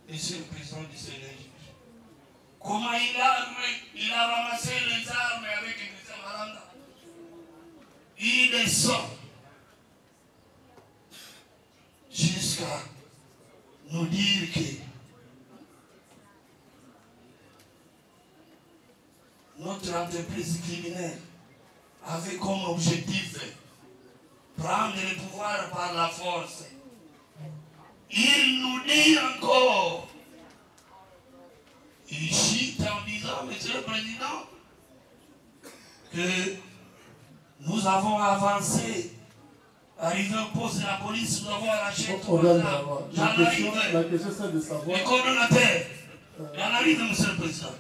Monsieur le Président du Sénat, comment il a ramassé les armes avec le président Malanga. Il descend jusqu'à nous dire que notre entreprise criminelle avait comme objectif prendre le pouvoir par la force. Il nous dit encore, il chute en disant, Monsieur le Président, que nous avons avancé, arrivé au poste de la police, nous avons arraché tout le temps. La question c'est de savoir. Les coordonnateurs, j'en arrive, Monsieur le Président.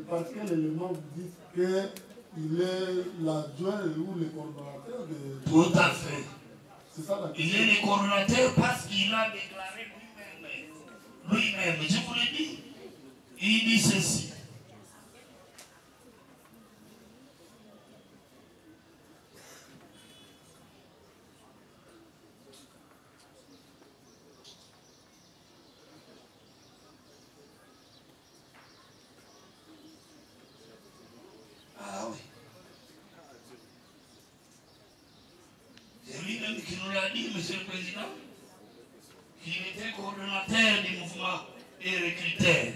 Par quel élément vous dites qu'il est l'adjoint ou le coordonnateur de... Tout à fait. C'est ça la question. Il est le coordonnateur parce qu'il a déclaré lui-même, je vous l'ai dit, il dit ceci. Ah oui. C'est lui-même qui nous l'a dit, Monsieur le Président, qu'il était coordonnateur du mouvement et recruteur.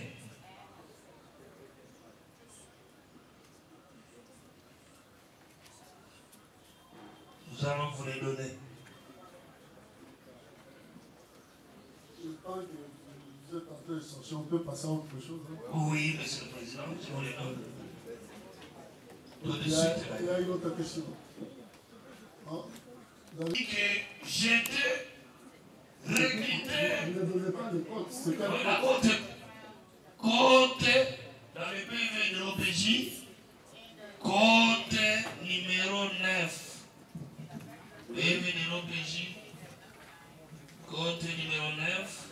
Nous allons vous les donner. Je pense que vous êtes en train de sortir, on peut passer à autre chose. Hein? Oui, Monsieur le Président, je vous les donne. Tout de Il suite. y a une autre question. Hein? Que j'étais recruteur. Vous ne donnez pas de compte. C'est quel La côte dans le PV de l'OPJ, côte numéro 9. PV de l'OPJ, côte numéro 9.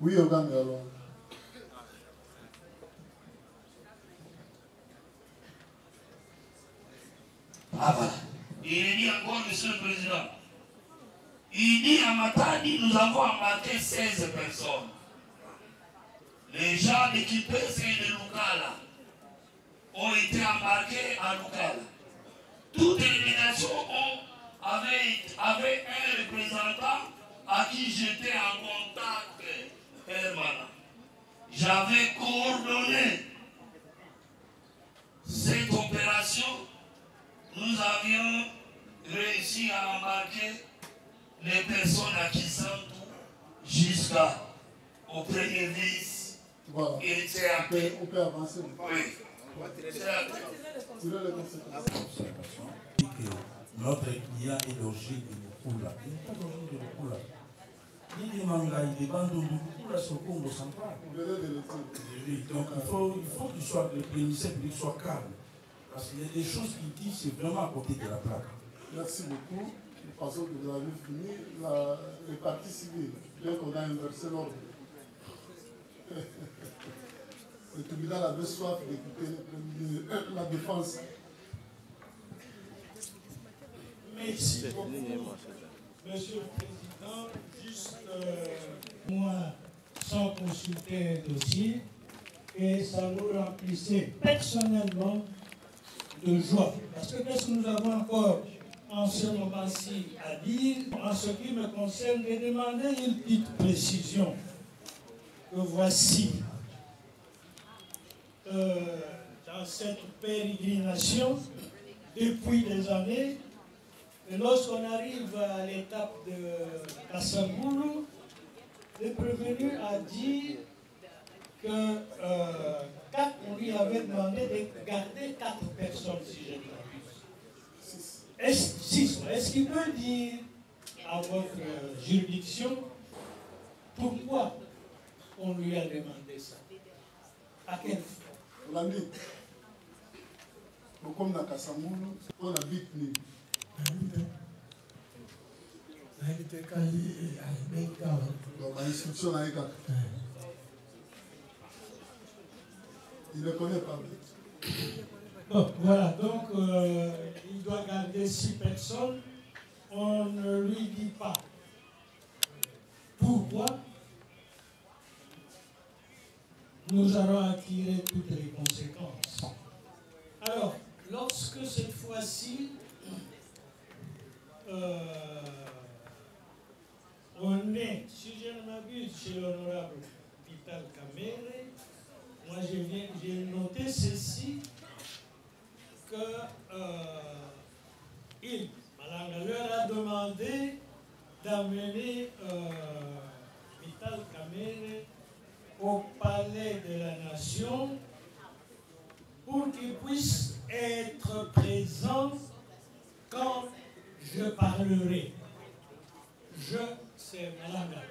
Oui, Ogame, alors. Ah voilà. Il dit encore, Monsieur le Président, il dit à Matadi, nous avons embarqué 16 personnes. Les gens équipés, c'est de Lukala, ont été embarqués à Lukala. Toutes les délégations avaient un représentant à qui j'étais en contact permanent. J'avais coordonné cette opération. Nous avions réussi à embarquer les personnes à Kisantu jusqu'au premier vice Voilà. Il s'est appelé. On peut avancer. Oui. Notre client est logé de Lukula. Il n'est pas logé de Lukula. Il demande à il dépend de Lukula sur le Congo central. Donc il faut qu'il soit, le prémisseur public soit calme. Parce qu'il y a des choses qu'il dit, c'est vraiment à côté de la plaque. Merci beaucoup. Parce que vous avez fini les parties civiles, bien qu'on a inversé l'ordre. Le tribunal avait soif d'écouter la défense. Merci beaucoup, Monsieur le Président. Juste moi, sans consulter un dossier, et ça nous remplissait personnellement de joie. Parce que qu'est-ce que nous avons encore en ce moment-ci à dire? En ce qui me concerne, de demander une petite précision. Que voici, dans cette pérégrination, depuis des années, et lorsqu'on arrive à l'étape de Kassaboulou, le prévenu a dit que on lui avait demandé de garder 4 personnes, si je ne m'abuse. Est-ce qu'il peut dire à votre juridiction pourquoi on lui a demandé ça? À quelle fin? On l'a dit. Comme dans Kassaboulou, on habite ni. Donc, l'instruction n'a pas. Il ne connaît pas. Bon, voilà, donc il doit garder 6 personnes. On ne lui dit pas pourquoi. Nous allons attirer toutes les conséquences. Alors, lorsque cette fois-ci, on est, si je ne m'abuse, chez l'honorable Vital Kamere, moi j'ai noté ceci, que Malanga leur a demandé d'amener Vital Kamere au palais de la Nation pour qu'il puisse être présent quand je parlerai. C'est Malanga.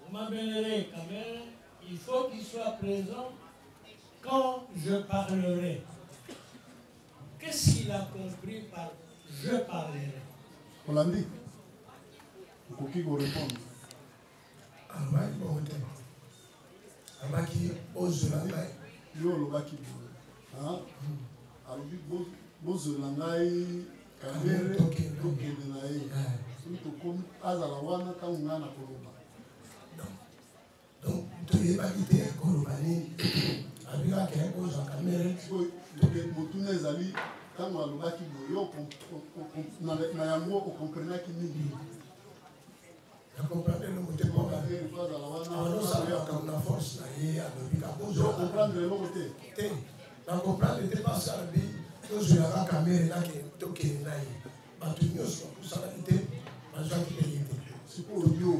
Vous m'amènerez quand même, il faut qu'il soit présent quand je parlerai. Qu'est-ce qu'il a compris par je parlerai? On l'a dit. Pour qui vous répondre? Abaki Ozolangai. Yo Lobaki. Alors, Bozolangai, Kamere, Tokedenae. Donc, tu es pas quitté Kolobani. Avec un cause en caméra. Motunez Ali, quand on a Lobaki, on comprenait qu'il n'y a pas de côté pour la comme la force, je comprends le côté. Je comprends le débat, ça veut dire que je vais à la caméra qui est toqué. Tu nous ça va être c'est pour le bio.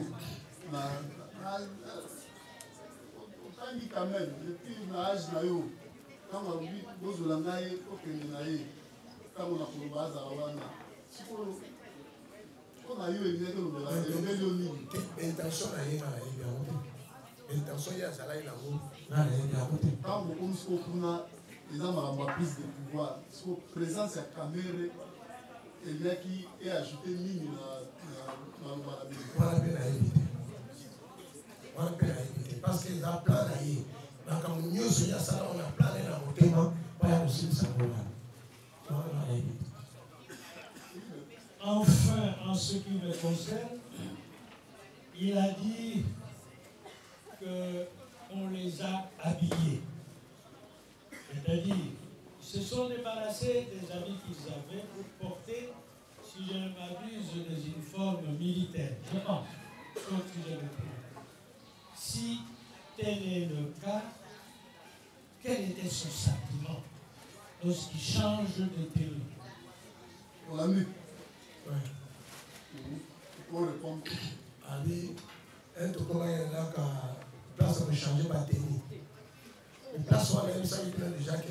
Quand même, depuis l'âge quand on a vu aux Olangaï, au Kémenaï, quand on a pour le bas à la Wana, c'est pour on a eu une idée de l'intention à l'intention, il y a ça là, il a quand on commence à les hommes à la prise de pouvoir, c'est présence à caméra. Il y a qui est ajouté ligne dans le parce que la plan d'ailleurs, quand nous sommes ça, on a plané dans le thème, pas aussi ça. Enfin, en ce qui me concerne, il a dit qu'on les a habillés. C'est-à-dire, ils se sont débarrassés des habits qu'ils avaient pour porter, si je ne m'abuse, des uniformes militaires. Je pense. Si tel est le cas, quel était son sentiment lorsqu'il change de tenue? On l'a mis. Oui. Pour répondre. Ali, un tout comment il y a là, place de changer ma tenue. place wana yebisaki bino déjà ke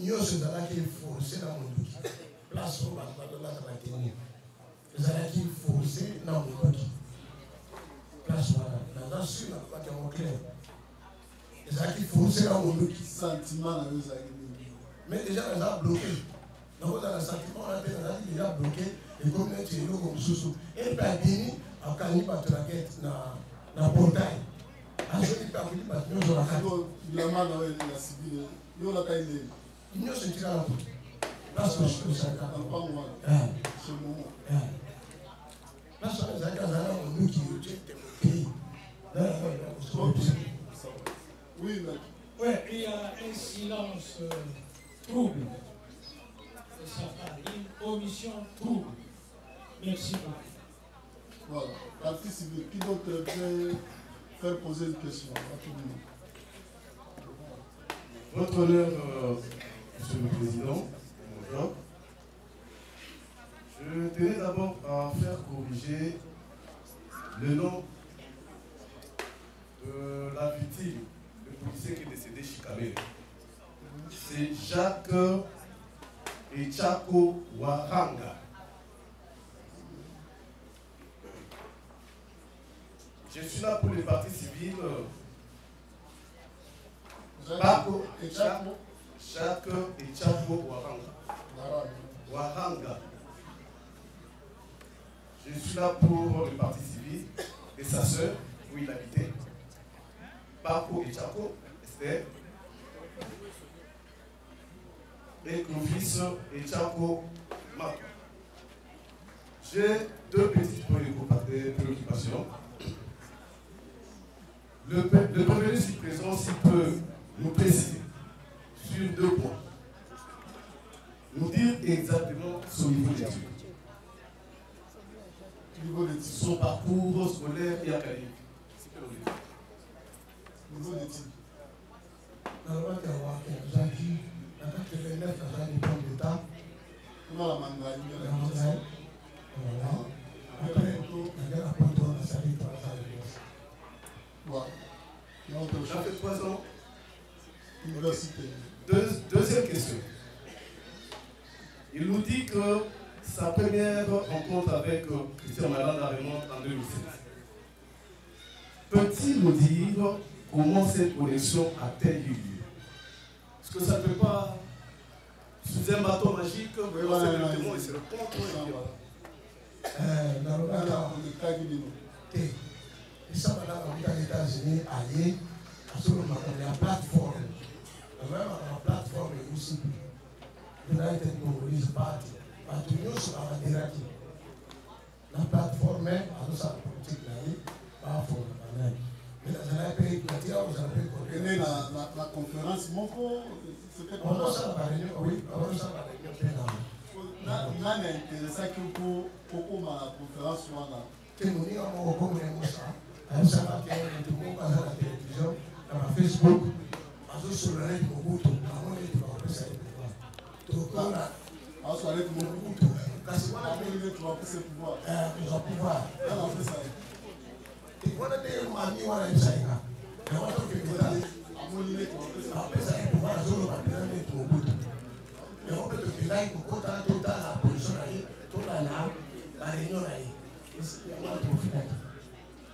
nyonso ezalaki forcé na monduki place oyo bato badolaka bateni ezalaki forcé na monduki place wana naza sur nakobaki yango clair ezalaki forcé na monduki sentiment na yo ezalaki mingi mais déjà naza bloqué nakozala sentiment wana te nazalaki déjà bloqué ekomi neti eloko mosusu epe adini akangi bato na gete na portail azoli mpe akoli bato nyonso na kati bilamba na oyo ya civile yo olakai ndeni nyonso etika na kutu place osaka mpango wana chez momo place wana ezalaki azala na monduki pays oui ouais, il y a un silence trouble de sa part, une omission trouble. Merci beaucoup. Voilà, partie civile, qui d'autre peut faire poser une question à tout le monde? Votre honneur, Monsieur le Président, bonjour. Je tenais d'abord à faire corriger le nom de la victime, le policier qui est décédé chicané. C'est Jacques Echako Waranga. Je suis là pour les parties civiles. Jacques Echako Waranga. Je suis là pour le parti civil et sa sœur, où il habitait. Paco Echako, Esther. Et Clovis Echako Mato. J'ai deux petites préoccupations. Le prévenu ici présent, s'il peut nous préciser sur deux points. Nous dire exactement son niveau d'études. Son parcours scolaire et académique. Niveau d'études. Dans le monde de Zaki, en 89, dans un diplôme d'État. Comment la mangaï? Voilà. Après, il y a un poteau, on a sali 3 ans. Ça fait 3 ans. Université. Deuxième question. Il nous dit que sa première rencontre avec Christian Malanda remonte en 2007. Peut-il nous dire comment cette connexion a-t-elle eu lieu? Est-ce que ça ne peut pas, sous un bâton magique, vraiment c'est directement et c'est le compte? Dans le cas où ça va dans les États-Unis, aller sur la plateforme. Même la plateforme est aussi United Congolese Party. La plateforme est à sa politique pas pour mais la conférence, mon cours, c'était on a ça par réunion, oui, on a ça par réunion. Il m'a intéressé pour ma conférence soit là. Que nous n'y avons pas comme ça. Ça va qu'il y ait tout le monde à la télévision, à Facebook, à sur le net, au bout, à mon état, on peut s'arrêter. Donc, on a. On s'arrête au bout. Parce qu'on a mis le pouvoir. Ils ont pouvoir. On a fait ça. Et on a des mamies, on a eu ça. Et on a fait ça. À mon état, on peut s'arrêter pour voir le jour où on a mis le bout. Et on peut te faire une côte à toute la position, toute la réunion.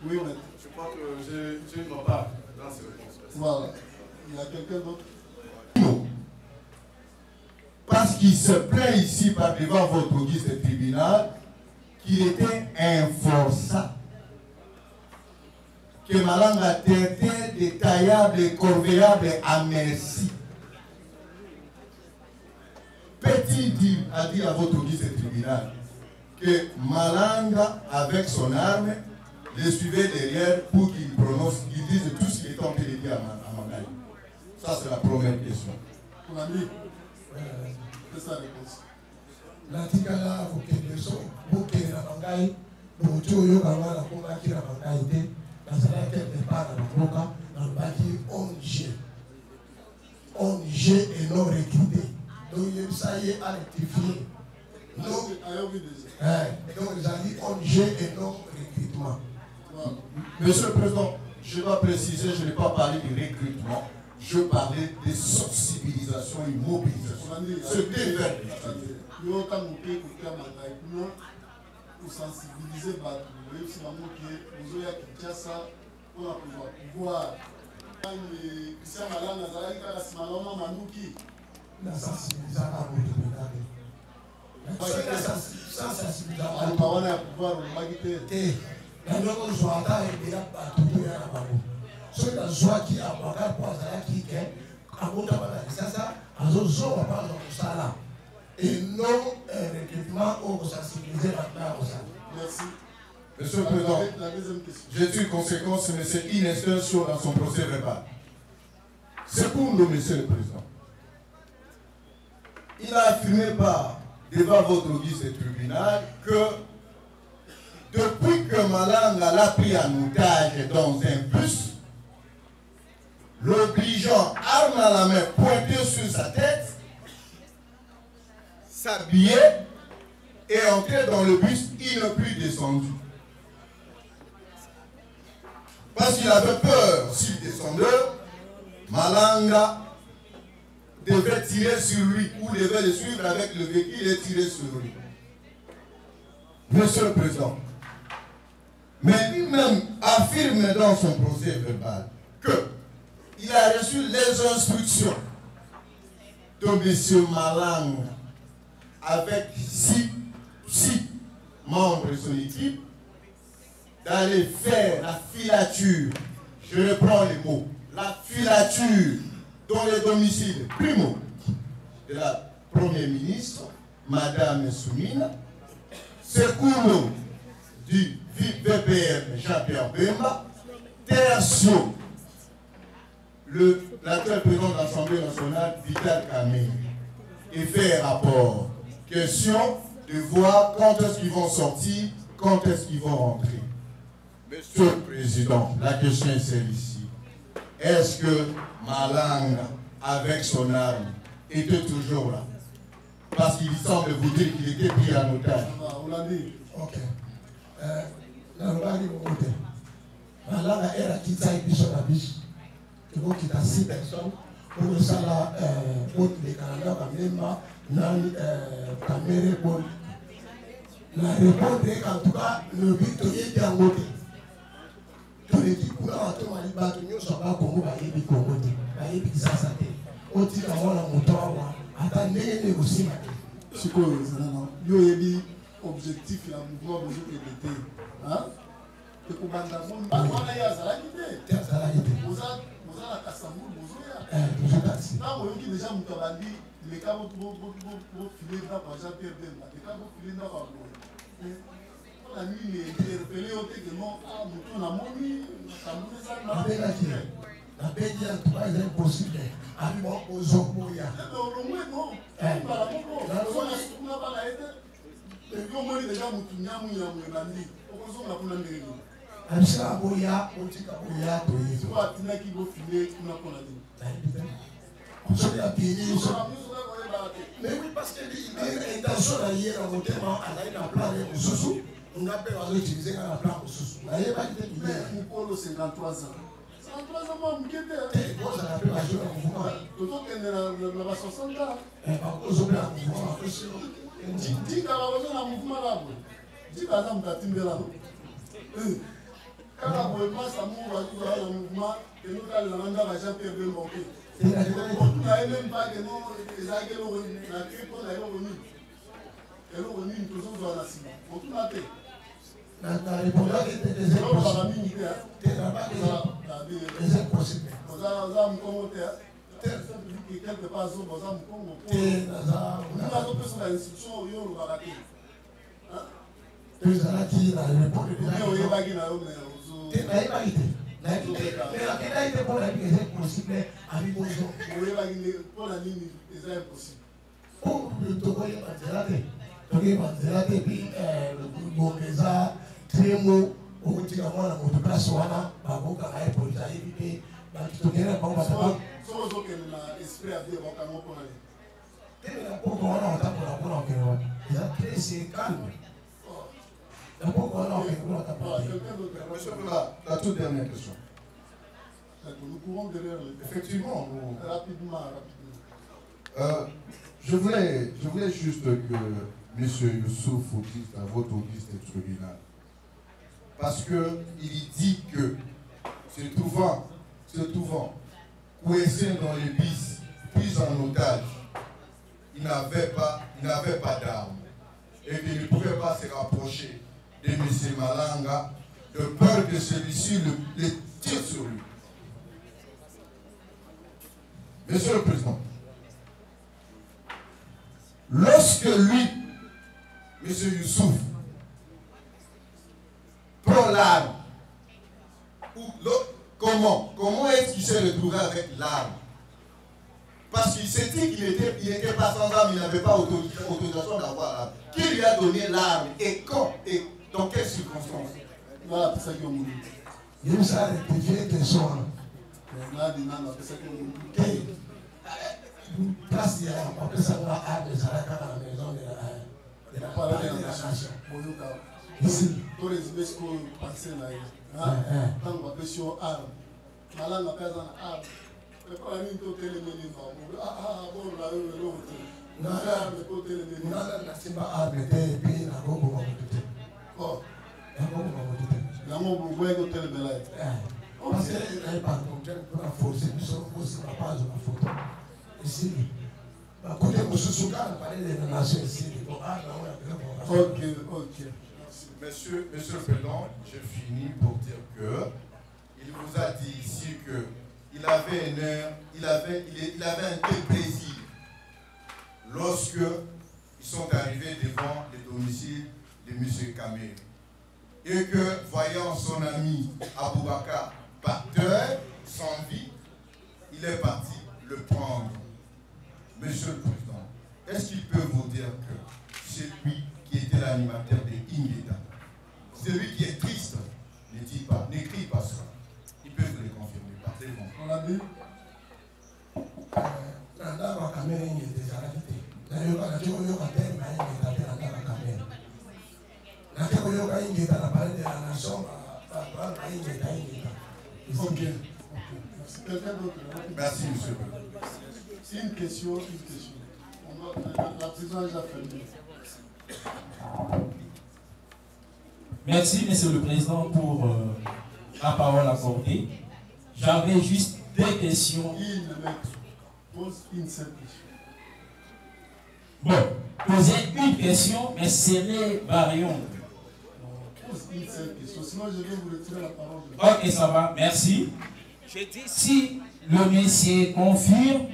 Oui, mais je crois que je ne m'en parle dans ces réponses. Voilà. Il y a quelqu'un d'autre? Parce qu'il se plaint ici par devant votre guise de tribunal qu'il était un forçat, que Malanga était détaillable et corvéable à merci. Peut-il dire à votre guise de tribunal que Malanga, avec son arme, le suivait derrière pour qu'il prononce, qu'il dise tout ce qu'il était en train de dire à Mangaï? Ça, c'est la première question. Mon ami, c'est sa réponse. Natikala vokedeso boke na Mangaï bojo yo kanga na konga kila Mangaï te na sala quelque part na boka na baki ONG et non recruté. Donc ça y est à rectifier. Donc ils ont dit ONG et non recrutement. Monsieur le Président, je dois préciser, je n'ai pas parlé de recrutement. Je parlais de sensibilisation et mobilisation. C'était vers pour sensibiliser les gens qui ont pouvoir. Christian Malanga azalaki kaka nsima na ona manduki nasensibilizaka aloba wana ya pouvoir olobaki te nandoko ozwa ata ebeya bato toya na bango soki nazwaki abakar po azalaki ke abotama na lisasa azozonga mpo azwa kosala et non recrutement oyo kosensibilize bato ya kosala. Merci. Monsieur le Président, j'ai une conséquence, mais c'est une extension dans son procès verbal. C'est pour nous, Monsieur le Président. Il a affirmé devant votre vice-tribunal que depuis que Malanga l'a pris en otage dans un bus, l'obligeant, arme à la main, pointée sur sa tête, s'habillait et entrait dans le bus, il n'est plus descendu. Parce qu'il avait peur, s'il descendait, Malanga devait tirer sur lui ou devait le suivre avec le véhicule et tirer sur lui. Monsieur le Président, mais lui-même affirme dans son procès verbal qu'il a reçu les instructions de M. Malanga avec six membres de son équipe d'aller faire la filature, je reprends les mots, la filature dans les domiciles primo de la Première ministre, Madame Soumina, Sekoulo du VPM Jean-Pierre Bemba, Tertio, l'actuel président de l'Assemblée nationale, Vital Kamé, et faire rapport. Question de voir quand est-ce qu'ils vont sortir, quand est-ce qu'ils vont rentrer. Monsieur le Président, la question est celle-ci. Est-ce que Malanga, avec son arme, était toujours là? Parce qu'il semble vous dire qu'il était pris en otage. On l'a dit. Ok. Malanga era kita ibiso na biso. Kiko kita 6 personnes. Pour ça là, le Canada Kamemba, nani Kamere Paul. La réponse est qu'en tout cas, le but est bien voté. Tous les qui coulent à tout le monde, nous sommes pas Congo, Bayebi Congo, Bayebi Sasate. On dit qu'on a un moteur, attendez les aussi. C'est quoi, yo yebi objectif ya mouvement bozo ebete. Hein? Que pour banda monde, wana ya zalaki te. Te zalaki te. Moza la Kasambu bozo ya. Bozo taxi. Na moyoki déjà muto bandi les cas bo filer dans par Jean-Pierre Bemba. Les cas bo filer dans par on a mis les interpellés au té que non ah muto na moni Kasambu ça na abelaki. La béni à toi est impossible. Abi bon ozokoya. Le moins non. Para moko. La zone est na bala ete. Yo moni déjà mutu nyamu nandi. Okozonga kuna ndenge. Abisa aboya otika boya to yi. Tu vois tina ki go filer kuna kona ni. On a payé ça. Mais oui, parce que l'intention d'ailleurs à voter à la plan de Soussou, on a pu utiliser la plan de Soussou. D'ailleurs, pas de mais pour le 53 ans. 53 ans, moi, je suis bon, ça n'a plus à jouer en mouvement. Tout le monde est 60 ans. Et par contre, on a un mouvement. Dis qu'à la raison, un mouvement là. Dis par exemple, tu as là. Quand on passe à un mouvement, et nous allons demander à Jean-Pierre Bemba. On n'a même pas de nom, les agents ont créé pour la revenu. Et le revenu, nous sommes dans la cible. On tout a fait. La réponse est des impossibles. Vous avez un commentaire. Quelque part, vous avez un commentaire. Nous avons fait sur l'institution, nous avons raté. Vous avez la réponse. Vous avez la réponse. Mais la été pour la vie est impossible à vivre aux gens. Pour la ligne, c'est impossible. Pour le Togoye Banzerate, puis le Bongeza, Trémo, au Tigamon, la motoplace, Wana, Baboka, pour les aïeux, Bakitogera, Bamba. Sans aucun esprit à dire au Camon pour aller. Pourquoi on a entendu la bonne enquête? Il a très c'est calme. Monsieur, la toute dernière question. Nous courons derrière les... Effectivement, Rapidement. Je voulais juste que M. Youssouf dise à votre audience du tribunal. Parce qu'il dit que, se trouvant coincé dans les bis, pris en otage, il n'avait pas d'armes et qu'il ne pouvait pas se rapprocher de M. Malanga de peur que celui-ci le tire sur lui. Monsieur le Président, lorsque lui, M. Youssouf, prend l'arme, comment est-ce qu'il s'est retrouvé avec l'arme? Parce qu'il s'est dit qu'il n'était pas sans arme, il n'avait pas autorisation d'avoir l'arme. Qui lui a donné l'arme et quand et dans quelles circonstances? Voilà, c'est ça que vous dites. Il y a des vieilles questions. Place il y a après ça on a arme de Saraka dans la maison de la nation. Ici. Tous les espèces qu'on pensait là, tant qu'on appelle sur arme, malin appelle en arme. Mais quand on a mis tout le monde, bon là l'autre. Non, arme côté le monde. Non, c'est pas arme et puis la robe on va tout. Oh, la robe on va tout. La robe on va côté le monde. Parce que elle parle comme elle pour la force, nous sommes aussi la page de la photo. Ici. Côté de ce cas, on parlait des nations ici. Ok. Monsieur le Président, je finis pour dire que il vous a dit ici que il avait un tel plaisir lorsque ils sont arrivés devant le domicile de M. Kamé et que voyant son ami Aboubakar batteur sans vie, il est parti le prendre. Monsieur le Président, est-ce qu'il peut vous dire que c'est lui qui était l'animateur de Ingeda, celui qui est triste, n'écrit pas ça. Il peut vous le confirmer par des mots. On l'a dit. Ok. Quelqu'un d'autre? Merci, monsieur le Président. C'est une question. La présidente a fermé. Merci, monsieur le Président, pour la parole accordée. J'avais juste deux questions. Pose une seule question. Bon, poser une question, mais serrer variant. Pose une seule question, sinon je vais vous retirer la parole. Ok, ça va, merci. Je dis, si le monsieur confirme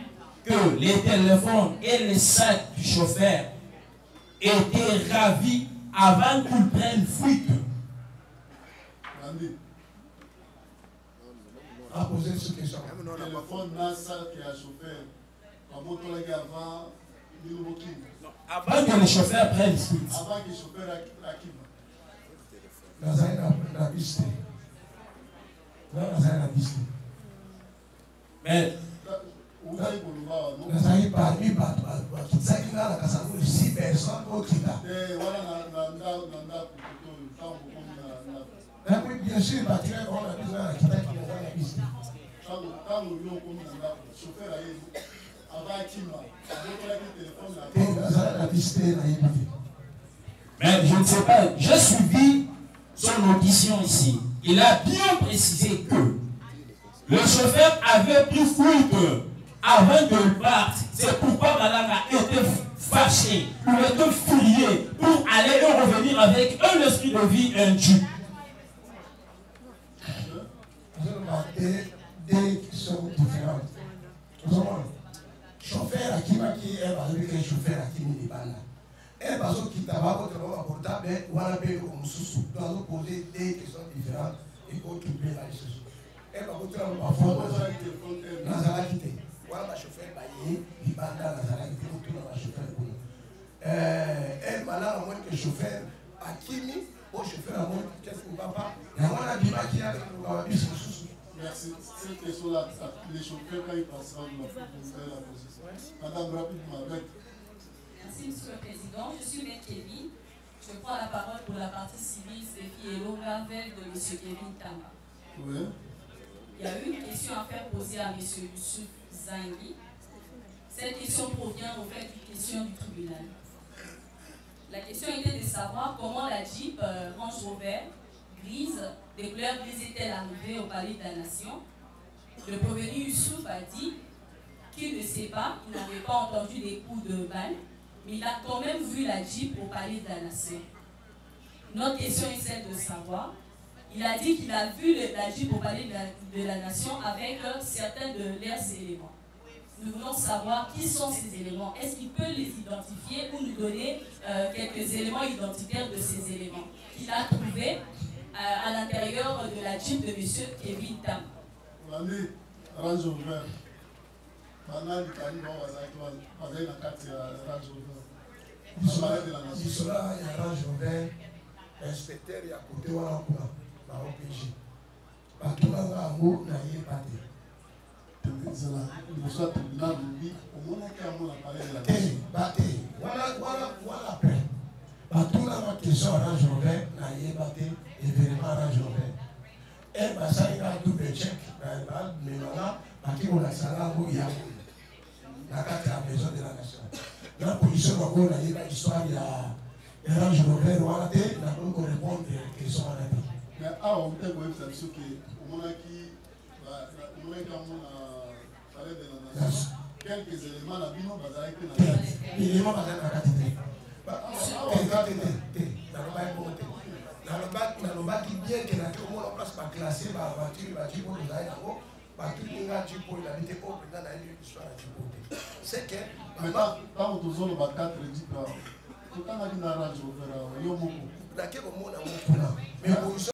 que les téléphones et les sacs du chauffeur étaient ravis avant qu'ils prennent fuite. À poser cette question. Le téléphone n'a ça qui a chauffeur. Avant que le chauffeur prenne fuite. Avant que le chauffeur acquive. Mais bien sûr, on a besoin de mais je ne sais pas, j'ai suivi son audition ici. Il a bien précisé que le chauffeur avait pris fuite avant de partir. C'est pourquoi Malanga était fâché, il était furieux pour aller et revenir avec un esprit de vie indu. Des questions différentes. Chauffeur à qui est basé que chauffeur à qui est bana. Et parce qu'il t'a pas portable, voilà bien comme sous. Doit poser des questions différentes et occuper la chose. Et par contre, on va faire Nazara quitté. Voilà ma chauffeur baillé, il banda Nazara quitté, tout dans la chauffeur. Et malin à moins que chauffeur à Kimi, au chauffeur à moins qu'est-ce qu'on va pas. Et on a dit qui a le sous. Merci. Cette question-là, les chauffeurs, quand ils passeront, vous la position. Madame, rapidement, avec. Merci, Monsieur le Président. Je suis Maître Kevin. Je prends la parole pour la partie civile, c'est Fielonga, veille de M. Kevin Tamba. Oui. il y a eu une question à faire poser à M. Youssouf Zangui. Cette question provient au fait d'une question du tribunal. La question était de savoir comment la Jeep Range Rover grise, des couleurs grises est-elle arrivée au Palais de la Nation. Le prévenu Youssouf a dit qu'il ne sait pas, il n'avait pas entendu des coups de balle, mais il a quand même vu la Jeep au Palais de la Nation. Notre question est celle de savoir, il a dit qu'il a vu la Jeep au Palais de la Nation avec certains de leurs éléments. Nous voulons savoir qui sont ces éléments. Est-ce qu'il peut les identifier ou nous donner quelques éléments identitaires de ces éléments qu'il a trouvés à l'intérieur de la Jeep de M. Kevin Tam. Range Rover. Banal Kani Bazai na kati ya Range Rover. Bisola ya Range Rover, inspecteur ya côté wana kuna ba OPG. Batuna ngango na yeba te. Tenzela liboso tribunal lobi omonaki yango na palais de la nation. Bate wala après. Batuna ma question Range Rover na yeba te événement Range Rover. Et ça il a double check na menana baki on sala ngo ya la carte à la maison de la nation. La police va voir la histoire ya Range Rover wala te na ko répondre question à la vie. Mais on peut voir ça sur que omonaki palais de la nation. Quelques éléments na bino bazali que na éléments bazali na carte nalobaki bien ke naki omona place baclasse bavoiture bajipo tozali yango batuninga jipo enabi te po mpenza nayebi histoire ya jipo te c'est que ntango tozoloba 4 jipa totangaki na Range Rover yo moko nake komona mokuna mais